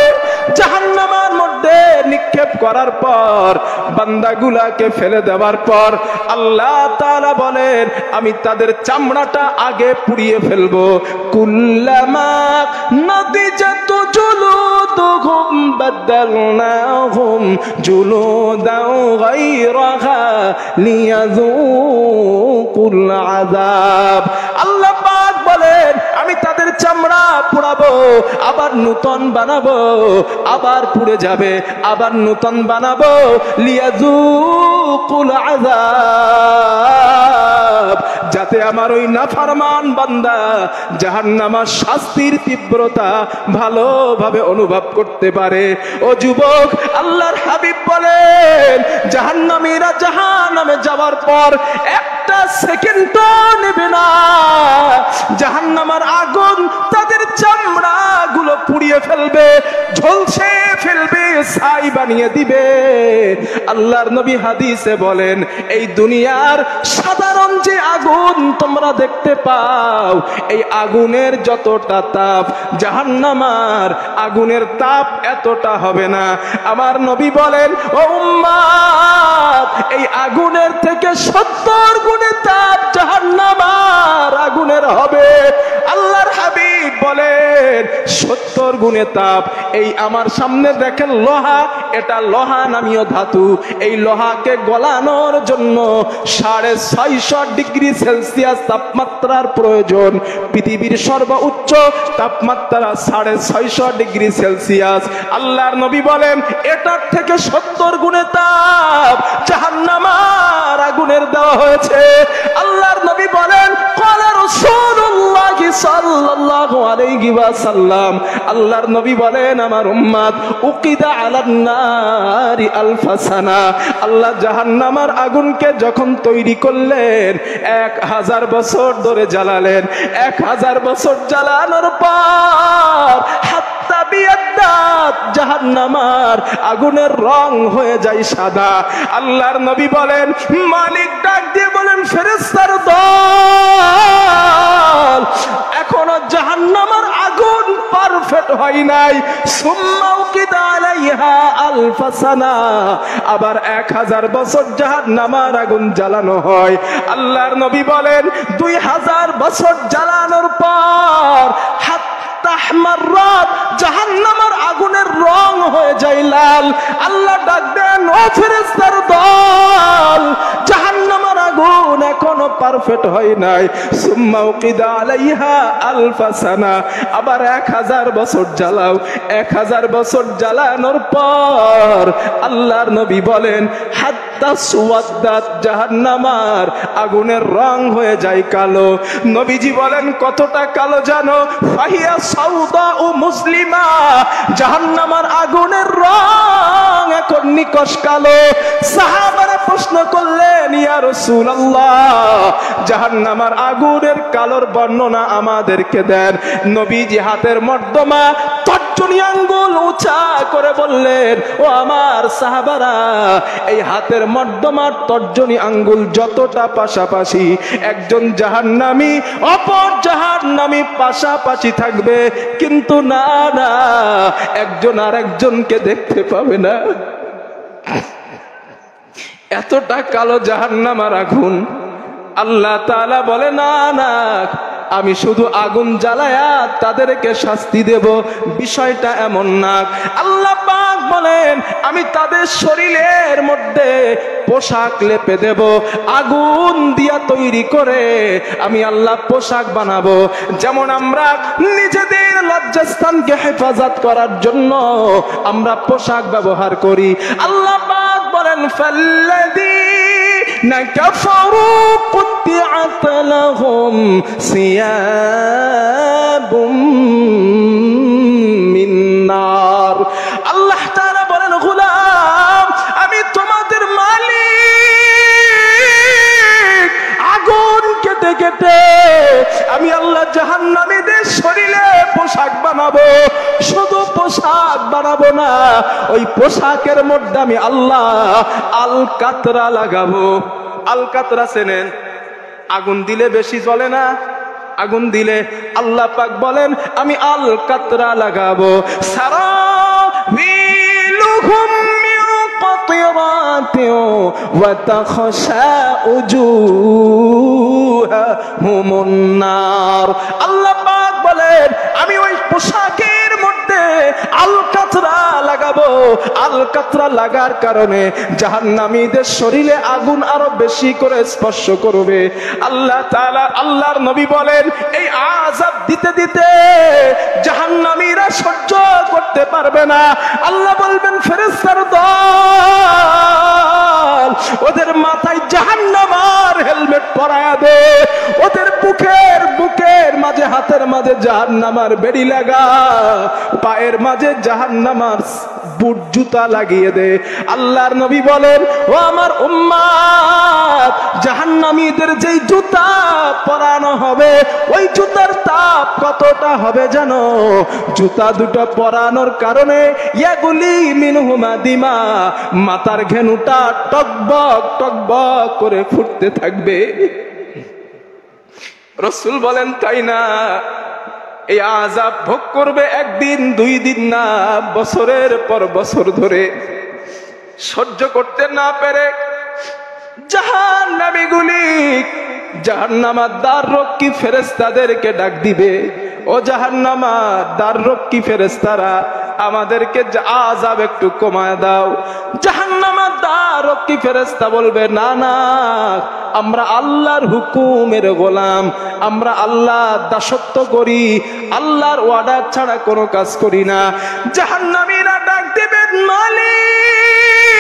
Speaker 2: জাহান্নামের মধ্যে নিক্ষেপ করার পর, বান্দাগুলাকে ফেলে দেওয়ার পর আল্লাহ তাআলা বলেন আমি তাদের চামড়াটা আগে পুড়িয়ে ফেলবো। কুল্লামা নাদিজাত জুলুদুহুম বাদদালনাহুম জুলুদান গায়রাহা লিয়াযুকুল আযাব। আল্লাহ পাক বলেন আমি তাদের চামড়া পোড়াবো, আবার নূতন বানাবো, আবার পুড়ে যাবে, আবার নূতন বানাবো, লিয়াযুকুল আযাব, যাতে আমার ওই নাফরমান বান্দা জাহান্নামের শাস্তির তীব্রতা ভালোভাবে অনুভব করতে পারে। ও যুবক, আল্লাহর হাবিব বলেন জাহান্নামীরা জাহান্নামে যাওয়ার পর একটা সেকেন্ডও নেবে না, জাহান্নামের আগুন তাদের চামড়া গুলো পুড়িয়ে ফেলবে, ঝলসে ফেলবে, ছাই বানিয়ে দিবে। আল্লাহর নবী হাদিসে বলেন এই দুনিয়ার সাধারণ যে আগুন তোমরা দেখতে পাও, এই আগুনের যতটা তাপ জাহান্নামের আগুনের তাপ এতটা হবে না। আমার নবী বলেন ও উম্মত, এই আগুনের থেকে 70 গুণে তাপ জাহান্নামের আগুনের হবে। আল্লাহর হাবিব বলেন 70 গুণে তাপ। এই আমার সামনে দেখেন লোহা, এটা লোহা নামীয় ধাতু। এই লোহাকে গলানোর জন্য 650 ডিগ্রি সেলসিয়াস তাপমাত্রার প্রয়োজন। পৃথিবীর সর্বোচ্চ তাপমাত্রা 650 ডিগ্রি সেলসিয়াস। আল্লাহর নবী বলেন এটার থেকে 70 গুণে তাপ জাহান্নামের আগুনের দেওয়া হয়েছে। আল্লাহর নবী বলেন ক্বালা রাসূলুল্লাহ সাল্লাল্লাহু আলাইহি ওয়াসাল্লাম, আল্লাহর নবী বলেন আমার উম্মত উকিদা আলান নারি আলফা সানা, আল্লাহ জাহান্নামের আগুনকে যখন তৈরি করলেন 1000 বছর ধরে জ্বালালেন। 1000 বছর জ্বালানোর পর হাত্তা বিয়াদ্দাত, জাহান্নামের আগুনের রং হয়ে যায় সাদা। আল্লাহর নবী বলেন, মালিক ডাক দিয়ে বলেন ফেরেশতার দল, এখনো জাহান্নামের আগুন পারফেক্ট হয় নাই। সুম্মা উকিদা আলাইহা আলফা সানা, আবার 1000 বছর জাহান্নামের আগুন জ্বালানো হয়। আল্লাহর নবী বলেন 2000 বছর জ্বালানোর পর জাহান্নামের আগুনের রং হয়ে যায় লাল। আল্লাহ ডাক দেন ও ফেরেশতার দল, জাহান্নামের আগুন এখনো পারফেক্ট হয় নাই। সুম্মা উকিদা আলাইহা আলফা সানা, আবার 1000 বছর জ্বালাও। 1000 বছর জ্বালানোর পর আল্লাহর নবী বলেন হাত্তা সুওয়াদ্দাত, জাহান্নামের আগুনের রং হয়ে যায় কালো। নবীজি বলেন কতটা কালো জানো? ফাহিয়া সাউদা ও মুসলিমা, জাহান্নামের আগুনের রং এখন নিকশ কালো। সাহাবারা প্রশ্ন করলেন ইয়া রাসূলুল্লাহ, জাহান্নামের আগুনের কালোর বর্ণনা আমাদেরকে দেন। নবীজি হাতের মর্দমা তর্জনী আঙ্গুল উঁচা করে বললেন ও আমার সাহাবারা, এই হাতের মর্দমার তর্জনী আঙ্গুল যতটা পাশাপাশি, একজন জাহান্নামী অপর জাহান্নামী পাশাপাশি থাকবে, কিন্তু না না, একজন আরেকজনকে দেখতে পাবে না। এতটা কালো জাহান্নামের আগুন। আল্লাহ তাআলা বলে না না, আমি শুধু আগুন জ্বালায়া তাদেরকে শাস্তি দেব, বিষয়টা এমন না। আল্লাহ পাক বলেন আমি তাদের শরীরের মধ্যে পোশাক লেপে দেব, আগুন দিয়া তৈরি করে আমি আল্লাহ পোশাক বানাবো। যেমন আমরা নিজেদের লজ্জাস্থানকে হেফাজত করার জন্য আমরা পোশাক ব্যবহার করি, আল্লাহ পাক বলেন ফাল্লাযীনা কাফারু কুতিআত লাহুম সিয়াবুম মিন নার। আল্লাহ তাআলা বলেন গোলাম, আমি তোমাদের মালিক, আগুন কেটে কেটে আমি আল্লাহ জাহান্নামীদের শরীরে পোশাক বানাবো। শুধু পোশাক বানাবো না, ওই পোশাকের মধ্যে আমি আল্লাহ আল কাতরা লাগাবো। আল কাতরা চেনেন? আগুন দিলে বেশি জ্বলে না, আগুন দিলে আল্লাহ পাক বলেন আমি আল কাতরা লাগাবো। সারা ওয়া তাখশা উজুহাহুমুন নার। আল্লাহ পাক বলেন আমি ওই পোশাকের মধ্যে আলকাতরা লাগাবো। আলকাতরা লাগার কারণে জাহান্নামীদের শরীরে আগুন আরো বেশি করে স্পর্শ করবে। আল্লাহ তাআলা আল্লাহর নবী বলেন এই আযাব দিতে দিতে জাহান্নামীরা সহ্য করতে পারবে না। আল্লাহ বলবেন ফেরেশতার দল ওদের মাথায় জাহান্নামের হেলমেট পরায়া দে, ওদের বুকের মাঝে হাতের মাঝে জাহান্নামের বেড়ি লাগা, পায়ের মাঝে জাহান্নামের বুট জুতা লাগিয়ে দে। আল্লাহর নবী বলেন ও আমার উম্মত জাহান্নামীদের যেই জুতা পরানো হবে ওই জুতার তাপ কতটা হবে জানো? জুতা দুটো পরানোর কারণে ইয়াগুলি মিনহুমা দিমা, মাথার ঘেনুটা টকবক টকবক করে ফুটতে থাকবে। রাসূল বলেন তাই না, এই আযাব ভোগ করবে একদিন দুই দিন না, বছরের পর বছর ধরে। সহ্য করতে না পেরে জাহান্নামীগুলি জাহান্নামের দ্বাররক্ষী ফেরেশতাদেরকে ডাক দিবে, ও জাহান্নামের দ্বাররক্ষী ফেরেশতারা আমাদেরকে আযাব একটু কমায় দাও। জাহান্নামের দ্বাররক্ষী ফেরেশতা বলবে না না, আমরা আল্লাহর হুকুমের গোলাম, আমরা আল্লাহর দাসত্ব করি, আল্লাহর অর্ডার ছাড়া কোনো কাজ করি না। জাহান্নামীরা ডাক দিবেন মালিক,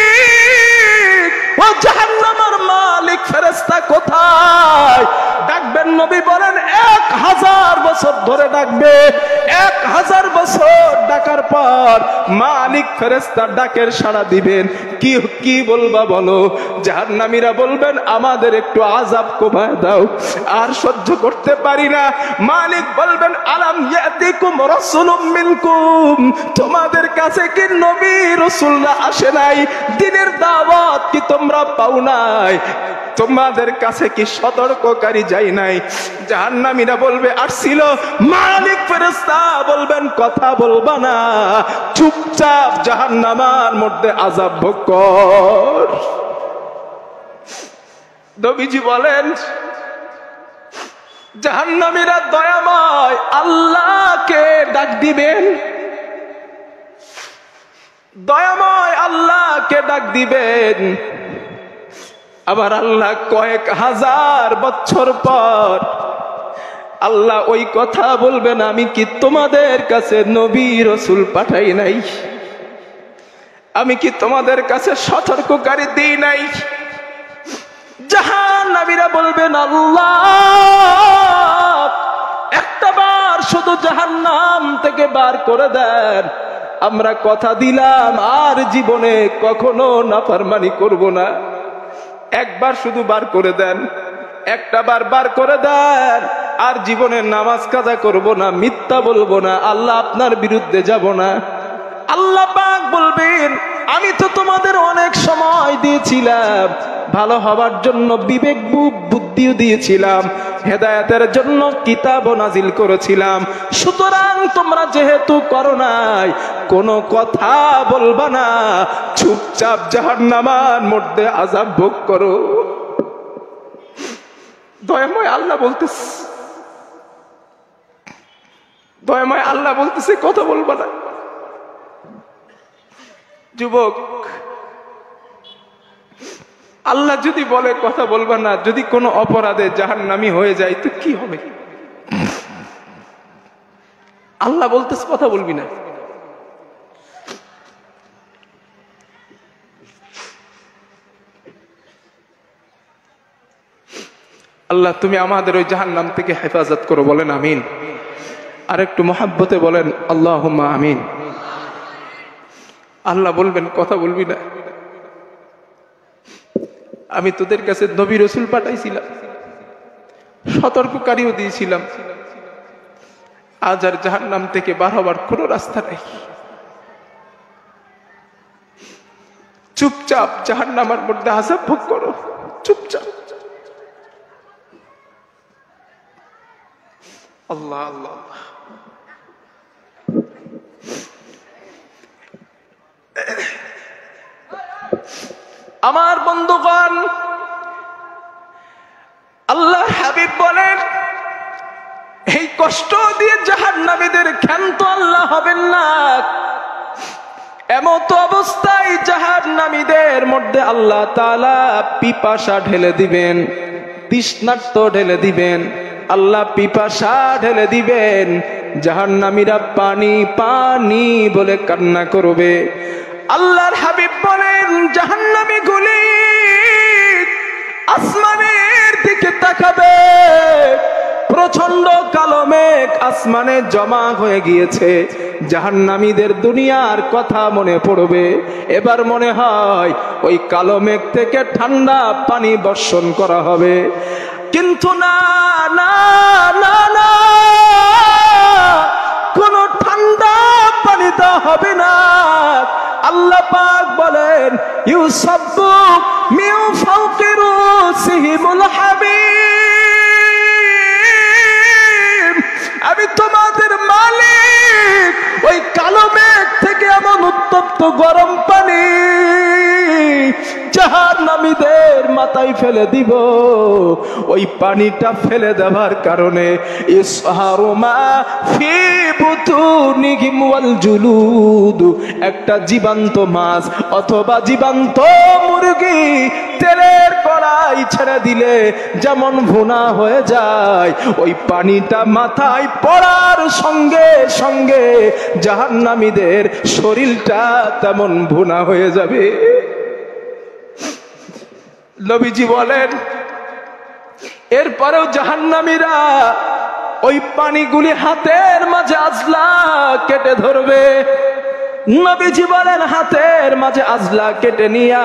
Speaker 2: ও জাহান্নামের মালিক ফেরেশতা কোথায়? ডাকবেন নবী বলেন 1000 বছর ধরে ডাকবে। 1000 বছর ডাকার পর মালিক ফেরেশতা ডাকের সাড়া দিবেন। কি বলবা বলো? জাহান্নামীরা বলবেন আমাদের একটু আযাব কমায় দাও, আর সহ্য করতে পারি না। মালিক বলবেন আলাম ইয়াতিকুম রাসূলুম মিনকুম, তোমাদের কাছে কি নবী রাসূলরা আসে নাই? দ্বীনের দাওয়াত কি তোমরা পাও নাই? তোমাদের কাছে কি সতর্ককারী যাই নাই? জাহান্নামীরা বলবে আসছিল। মালিক ফেরেশতা বলবেন কথা বলবা না, চুপচাপ জাহান্নামের মধ্যে আযাব ভোগ কর। নবীজি বলেন জাহান্নামীরা দয়াময় আল্লাহকে ডাক দিবেন, দয়াময় আল্লাহকে ডাক দিবেন। আবার আল্লাহ কয়েক হাজার বছর পর আল্লাহ ওই কথা বলবেন আমি কি তোমাদের কাছে নবী রাসূল পাঠাই নাই? আমি কি তোমাদের কাছে সতর্ককারী দিই নাই? জাহান্নামীরা বলবেন আল্লাহ একটা বার শুধু জাহান্নাম থেকে বার করে দেন, আমরা কথা দিলাম আর জীবনে কখনো নাফরমানি করব না। একবার শুধু বার করে দেন, একটা বার করে দেন, আর জীবনে নামাজ কাজা করব না, মিথ্যা বলবো না, আল্লাহ আপনার বিরুদ্ধে যাব না। আল্লাহ পাক বলবেন আমি তো তোমাদের অনেক সময় দিয়েছিলাম, ভালো হবার জন্য বিবেক বুদ্ধিও দিয়েছিলাম, হেদায়েতের জন্য কিতাব নাজিল করেছিলাম। সুতরাং তোমরা যেহেতু করো নাই, কোনো কথা বলবা না, চুপচাপ জাহান্নামের মধ্যে আযাব ভোগ করো। দয়াময় আল্লাহ বলতেছে, দয়াময় আল্লাহ বলতেছে কথা বলবা না। যুবক, আল্লাহ যদি বলে কথা বলবা না, যদি কোনো অপরাধে জাহান্নামী হয়ে যায় তো কি হবে? আল্লাহ বলতেছে কথা বলবি না। আল্লাহ তুমি আমাদের ওই জাহান্নাম থেকে হেফাজত করো, বলেন আমিন। আর একটু মহাব্বতে বলেন আল্লাহুম্মা আমিন। আল্লাহ বলবেন কথা বলবি না, আমি তোদের কাছে নবী রাসূল পাঠাইছিলাম, সতর্ককারীও দিয়েছিলাম, আজ আর জাহান্নাম থেকে বার হবার কোনো রাস্তা নেই। চুপচাপ জাহান্নামের মধ্যে আযাব ভোগ করো, চুপচাপ। আল্লাহ আল্লাহ। আমার বন্ধুগণ, আল্লাহ হাবিব বলেন, এই কষ্ট দিয়ে জাহান্নামীদের ক্ষান্ত আল্লাহ হবেন না। এমত অবস্থায় জাহান্নামীদের মধ্যে আল্লাহ তাআলা পিপাসা ঢেলে দিবেন, তৃষ্ণার্ত ঢেলে দিবেন, আল্লাহ পিপাসা ঢেলে দিবেন। জাহান্নামীরা পানি পানি বলে কান্না করবে। আল্লাহর হাবিব বলেন, জাহান্নামীগুলি আসমানের দিকে তাকাবে, প্রচন্ড কালো মেঘ আসমানে জমা হয়ে গিয়েছে। জাহান্নামীদের দুনিয়ার কথা মনে পড়বে। এবার মনে হয় ওই কালো মেঘ থেকে ঠান্ডা পানি বর্ষণ করা হবে, কিন্তু না না না না, কোন ঠান্ডা পানি দেওয়া হবে না। আল্লাহ পাক বলেন, ইউসাব্বু মিন ফাওকি রুসিহিমুল হামিম, আমি তোমাদের মালিক ওই কালো মেঘ থেকে এমন উত্তপ্ত গরম পানি জাহান্নামীদের মাথায় ফেলে দিব। ওই পানিটা ফেলে দেওয়ার কারণে ইসহারু মা ফি বুতুনিহিম ওয়াল জুলুদ, একটা জীবন্ত মাছ অথবা জীবন্ত মুরগি তেলের কড়াই ছেড়ে দিলে যেমন ভুনা হয়ে যায়, ওই পানিটা মাথায় পড়ার সঙ্গে সঙ্গে জাহান্নামীদের শরীরটা তেমন ভুনা হয়ে যাবে। নবীজি বলেন, এরপরেও জাহান্নামীরা ওই পানিগুলি হাতের মাঝে আজলা কেটে ধরবে। নবীজি বলেন, হাতের মাঝে আজলা কেটে নিয়া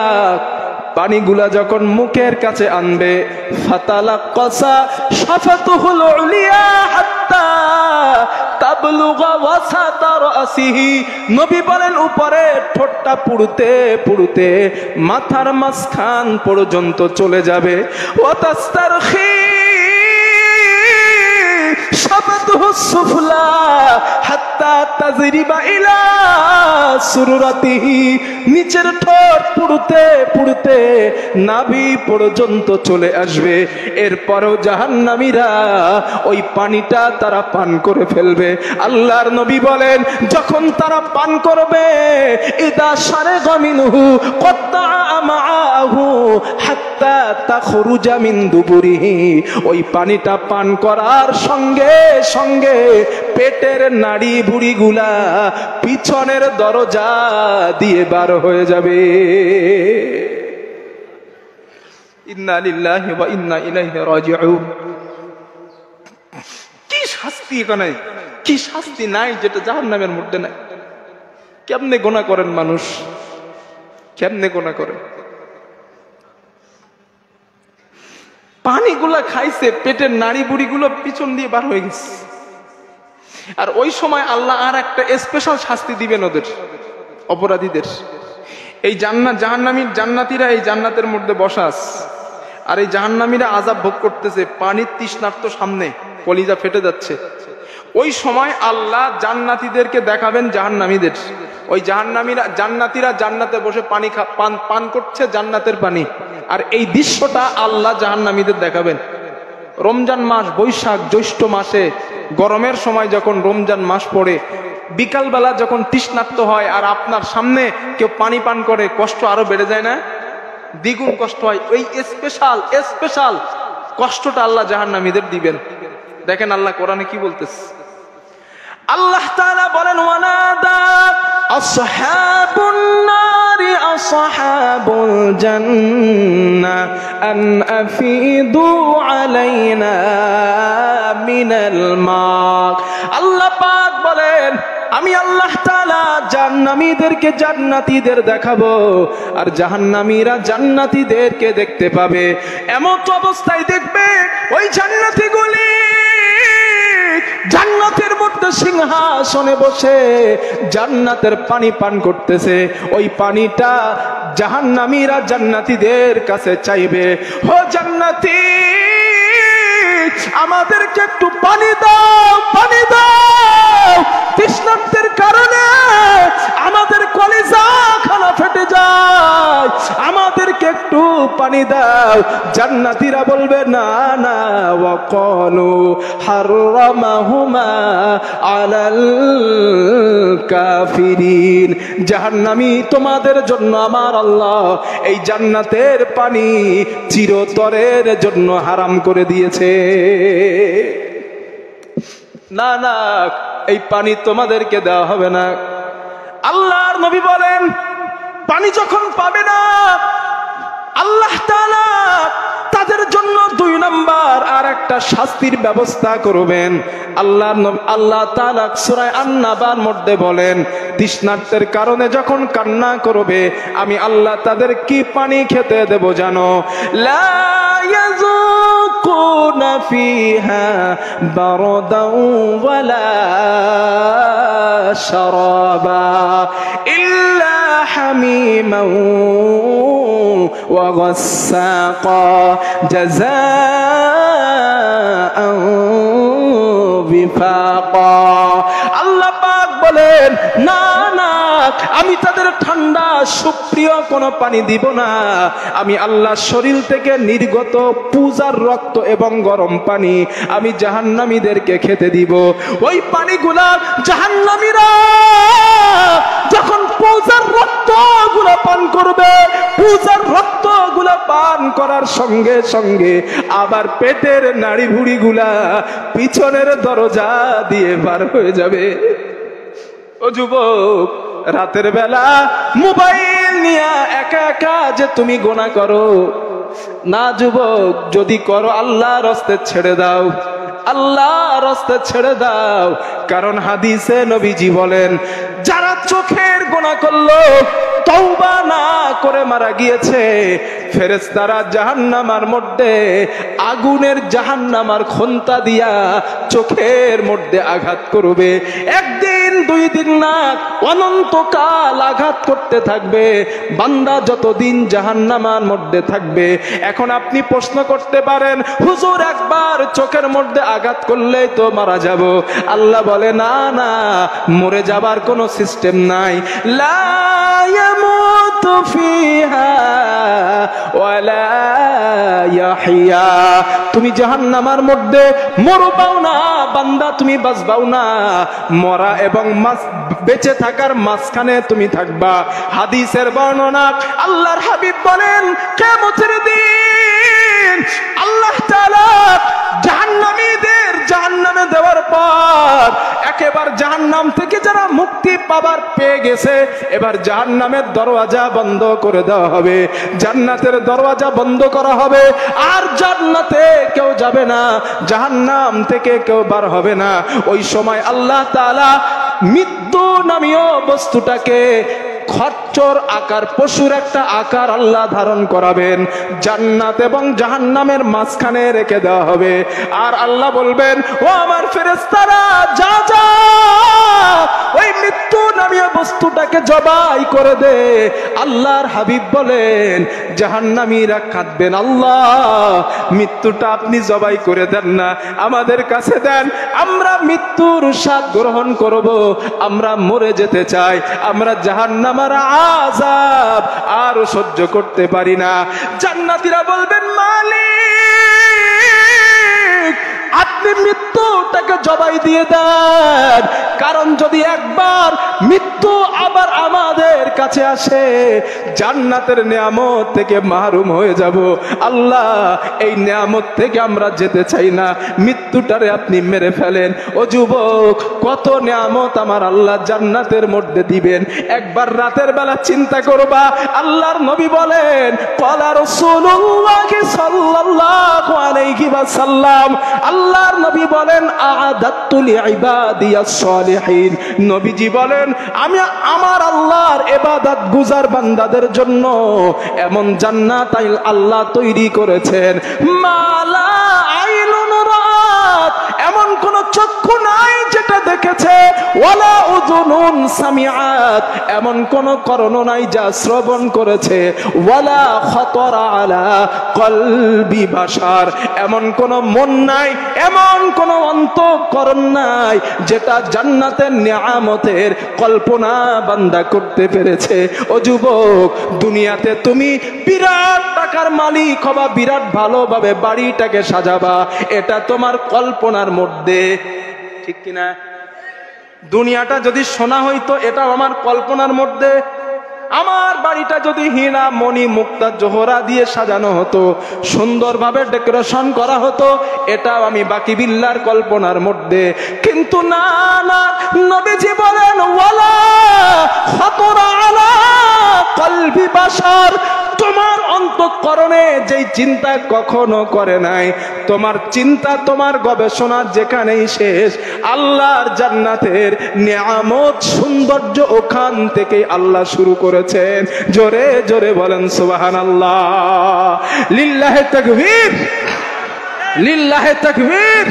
Speaker 2: পানিগুলা যখন মুখের কাছে আনবে, ফাতালাক্কাসা শাফাতুহুল উলিয়া হাত্তা তাবলুগা ওয়াসাতা রাসিহি, নবী বলেন উপরে ঠোঁটটা পুড়তে পুড়তে মাথার মাঝখান পর্যন্ত চলে যাবে। ওয়াতাস্তারখি শাফাতুহুস সুফলা হাত্তা তাজরিবা ইলা সুররাতিহি, নিচের ঠোঁট পুড়তে পুড়তে নাভি পর্যন্ত চলে আসবে। এরপরও জাহান্নামীরা ওই পানিটা তারা পান করে ফেলবে। আল্লাহর নবী বলেন, যখন তারা পান করবে, ইদা শারিগা মিনহু ক্বাত্তা আমাহু হাত্তা তাখরুজা মিন দুবুরিহি, ওই পানিটা পান করার সঙ্গে সঙ্গে পেটের নাড়ি বুড়িগুলা পিছনের দরজা দিয়ে বার হয়ে যাবে। ইন্না লিল্লাহি ওয়া ইন্না ইলাইহি রাজিউন। কি শাস্তি এখানে, কি শাস্তি নাই যেটা জাহান্নামের মধ্যে নাই। কেমনে গুনাহ করেন মানুষ, কেমনে গুনাহ করেন। পানিগুলা খাইছে, পেটের নাড়ি বুড়িগুলো পিছন দিয়ে বার হয়ে গেছে। আর ওই সময় আল্লাহ আর একটা স্পেশাল শাস্তি দিবেন ওদের, অপরাধীদের। এই জান্নাতীরা এই জান্নাতের মধ্যে বসা আছে, আর এই জাহান্নামীরা আযাব ভোগ করতেছে, পানির তৃষ্ণার্ত সামনে কলিজা ফেটে যাচ্ছে। ওই সময় আল্লাহ জান্নাতীদেরকে দেখাবেন জাহান্নামীদের। ওই জান্নাতীরা জান্নাতে বসে পান করছে জান্নাতের পানি, আর এই দৃশ্যটা আল্লাহ জাহান্নামীদের দেখাবেন। রমজান মাস, বৈশাখ জ্যৈষ্ঠ মাসে গরমের সময় যখন রমজান মাস পড়ে, বিকালবেলা যখন তৃষ্ণার্ত হয় আর আপনার সামনে কেউ পানি পান করে, কষ্ট আরো বেড়ে যায় না? দ্বিগুণ কষ্ট হয়। ওই স্পেশাল কষ্টটা আল্লাহ জাহান্নামীদের দিবেন। দেখেন আল্লাহ কোরআনে কি বলতেছে। আল্লাহ তাআলা বলেন, ওয়ানাদা আসহাবুন নারি আসহাবুল জান্নাহ আন আফিদু আলাইনা মিনাল মা। আল্লাহ পাক বলেন, আমি আল্লাহ তাআলা জান্নাতীদেরকে জান্নাতীদের দেখাবো, আর জাহান্নামীরা জান্নাতীদেরকে দেখতে পাবে। এমন অবস্থায় দেখবে ওই জান্নাতীগুলি জান্নাতের মধ্যে সিংহাসনে বসে জান্নাতের পানি পান করতেছে। ওই পানিটা জাহান্নামীরা জান্নাতীদের কাছে চাইবে, ও জান্নাতী, আমাদেরকে একটু পানি দাও, পানি দাও। তৃষ্ণার্তের কারণে আমাদের কলিজা খানা ফেটে যায়, আমাদের আমাদেরকে একটু পানি দাও। জান্নাতীরা বলবে না না, ওয়াকালু হারামাহুমা আলাল কাফিরিন, জাহান্নামী তোমাদের জন্য আমার আল্লাহ এই জান্নাতের পানি চিরতরের জন্য হারাম করে দিয়েছে। না না, এই পানি তোমাদেরকে দেওয়া হবে না। আল্লাহর নবী বলেন, পানি যখন পাবে না আল্লাহ তাআলা তাদের জন্য 2 নাম্বার আর একটা শাস্তির ব্যবস্থা করবেন। আল্লাহ তাআলা সূরা আন-নাবার মধ্যে বলেন, তৃষ্ণার্তের কারণে যখন কান্না করবে আমি আল্লাহ তাদের কি পানি খেতে দেব জানো? লা ইয়াযুকুনা ফিহা বারদান ওয়ালা শারাবা ইল্লা হামিমান ওয়া গাসসাকা জাযাআন বিফাকা। আল্লাহ পাক বলেন, না না, আমি তাদের ঠান্ডা সুপ্রিয় কোনো পানি দিব না। আমি আল্লাহ শরীর থেকে নির্গত পূজার রক্ত এবং গরম পানি আমি জাহান্নামীদেরকে খেতে দিব। ওই পানিগুলা জাহান্নামীরা যখন পূজার রক্তগুলো পান করবে, পূজার রক্তগুলো পান করার সঙ্গে সঙ্গে আবার পেটের নাড়ি ভুড়িগুলা পিছনের দরজা দিয়ে বার হয়ে যাবে। ও যুবক, রাতের বেলা মোবাইল নিয়ে একা একা যে তুমি গোনা করো না যুবক, যদি করো আল্লাহর রাস্তে ছেড়ে দাও, আল্লাহর রাস্তে ছেড়ে দাও। কারণ হাদিসে নবীজি বলেন, যারা চোখের গোনা করলো তওবা না করে মারা গিয়েছে, ফেরেশতারা জাহান্নামের মধ্যে আগুনের জাহান্নামের খন্তা দিয়া চোখের মধ্যে আঘাত করবে। একদিন 2 দিন না, অনন্তকাল আঘাত করতে থাকবে বান্দা যতদিন জাহান্নামের মধ্যে থাকবে। এখন আপনি প্রশ্ন করতে পারেন, হুজুর একবার চোখের মধ্যে আঘাত করলেই তো মারা যাব। আল্লাহ বলে, না না, মরে যাবার কোনো সিস্টেম নাই। লা ইয়ামুতু ফিহা ওয়ালা ইয়াহইয়া, তুমি জাহান্নামের মধ্যে মরবাও না বান্দা, তুমি বাঁচবাও না। মরা এবং বেঁচে থাকার মাঝখানে তুমি থাকবা। হাদিসের বর্ণনা, আল্লাহর হাবিব বলেন, কিয়ামতের দিন আল্লাহ তাআলা জাহান্নামীদের জাহান্নামে দেওয়ার পর একেবারে জাহান্নাম থেকে যারা মুক্তি পাবার পেয়ে গেছে, এবার জাহান্নামের দরওয়াজা বন্ধ করে দেওয়া হবে, জান্নাতের দরওয়াজা বন্ধ করা হবে। আর জান্নাতে কেউ যাবে না, জাহান্নাম থেকে কেউ বার হবে না। ওই সময় আল্লাহ তাআলা মৃত্যু নামীয় বস্তুটাকে খচ্চর আকার, পশুর একটা আকার আল্লাহ ধারণ করাবেন, জান্নাত এবং জাহান্নামের মাঝখানে রেখে দেওয়া হবে। আর আল্লাহ বলবেন, ও আমার ফেরেশতারা, যা যা ওই মৃত্যু নামীয় বস্তুটাকে জবাই করে দে। আল্লাহর হাবিব বলেন, জাহান্নামীরা কাঁদবেন, আল্লাহ মৃত্যুটা আপনি জবাই করে দেন না, আমাদের কাছে দেন, আমরা মৃত্যুর স্বাদ গ্রহণ করব, আমরা মরে যেতে চাই, আমরা জাহান্নামের আযাব আর সহ্য করতে পারি না। জান্নাতীরা বলবেন, মালিক আপনি মৃত্যুটাকে জবাই দিয়ে দেন, কারণ যদি একবার মৃত্যু আবার আমাদের কাছে আসে জান্নাতের নিয়ামত থেকে মাহরুম হয়ে যাব। আল্লাহ এই নিয়ামত থেকে আমরা যেতে চাই না, মৃত্যুটারে আপনি মেরে ফেলেন। ও যুবক, কত নিয়ামত আমার আল্লাহ জান্নাতের মধ্যে দিবেন, একবার রাতের বেলা চিন্তা করবা। আল্লাহর নবী বলেন, ক্বালা রাসূলুল্লাহ সাল্লাল্লাহু আলাইহি ওয়াসাল্লাম, আল্লাহর নবী বলেন, আ'আদাতু লিইবাদিয়াস সালিহিন, নবীজি বলেন, আমি আমার আল্লাহর ইবাদত গুজার বান্দাদের জন্য এমন জান্নাত আল্লাহ তৈরি করেছেন, মালা আইনুন রাত, এমন কোন চক্ষু নাই যেটা দেখেছে দেখেছে, ওয়ালা উযুনুন সামিআত, এমন কোন কর্ণ নাই যা শ্রবণ করেছে, ওয়ালা খাতারা আলা কলবি বাশার, এমন কোন মন নাই, এমন কোন অন্তঃকরণ নাই যেটা জান্নাতের নিয়ামতের কল্পনা বান্দা করতে পেরেছে। ও যুবক, দুনিয়াতে তুমি বিরাট টাকার মালিক হবা, বিরাট ভালোভাবে বাড়িটাকে সাজাবা, এটা তোমার কল্পনার মধ্যে, ঠিক কিনা? দুনিয়াটা যদি সোনা হইতো, এটা আমার কল্পনার মধ্যে। আমার বাড়িটা যদি হীরা মণি মুক্তা জোহরা দিয়ে সাজানো হতো, সুন্দরভাবে ডেকোরেশন করা হতো, এটাও আমি বাকি বিল্লার কল্পনার মধ্যে। কিন্তু না না, নবীজি বলেন ওয়ালা খাতারা আলা কলবি বাশার, তোমার অন্তঃকরণে যেই চিন্তা কখনো করে নাই, তোমার চিন্তা তোমার গবেষণা যেখানেই শেষ। আল্লাহর জান্নাতের নিয়ামত সৌন্দর্য ওখান থেকে আল্লাহ শুরু করেছেন। জোরে জোরে বলেন সুবহানাল্লাহ। লিল্লাহি তাকবীর, লিল্লাহি তাকবীর।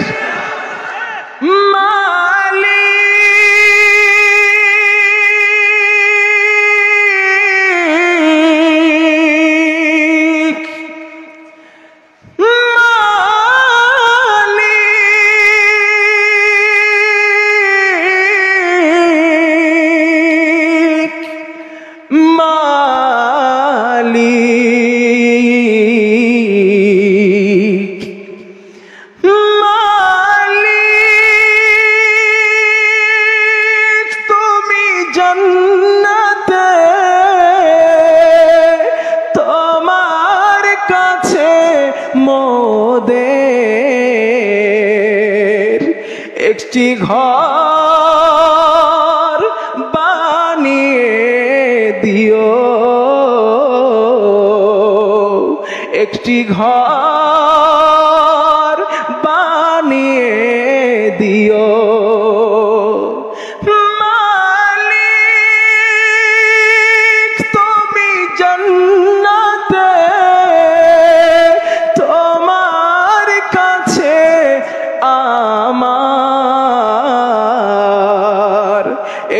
Speaker 2: একটি ঘর বানিয়ে দিও, একটি ঘর বানিয়ে দিও, মালিক তুমি জান্নাতে তোমার কাছে আমার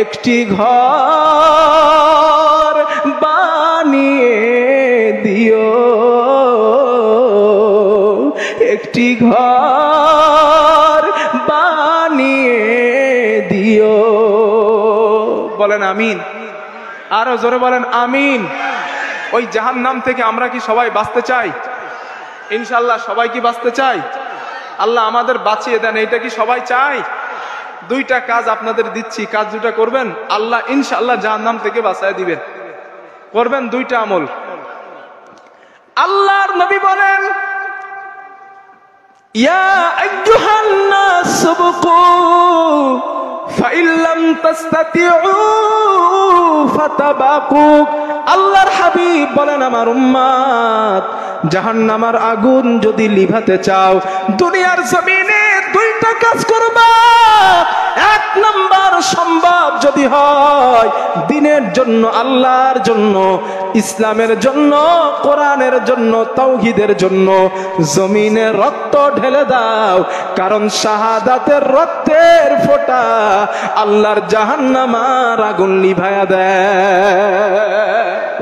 Speaker 2: একটি ঘর বানিয়ে দিও, একটি ঘর বানিয়ে দিও। বলেন আমিন, আরো জোরে বলেন আমিন। ওই জাহান্নাম থেকে আমরা কি সবাই বাঁচতে চাই? ইনশাআল্লাহ সবাই কি বাঁচতে চাই? আল্লাহ আমাদের বাঁচিয়ে দেন, এইটা কি সবাই চাই? দুইটা কাজ আপনাদের দিচ্ছি, কাজ দুটা করবেন, আল্লাহ ইনশাআল্লাহ জাহান্নাম থেকে বাঁচায় দিবেন। করবেন দুইটা আমল। আল্লাহর নবী বলেন, ইয়া আইয়ুহান নাস সুবকু ফাইল্লাম তাস্তাতিউ ফাতাবাকু। আল্লাহর হাবিব বলেন, আমার উম্মত, জাহান্নামের আগুন যদি লিভাতে চাও, দুনিয়ার জমিনে দুইটা কাজ করবা। এক নাম্বার, সম্ভব যদি হয়, দিনের জন্য, আল্লাহর জন্য, ইসলামের জন্য, কোরআনের জন্য, তাওহীদের জন্য জমিনে রক্ত ঢেলে দাও, কারণ শাহাদাতের রক্তের ফোঁটা আল্লাহর জাহান্নামের আগুন লিভায়া দেয়।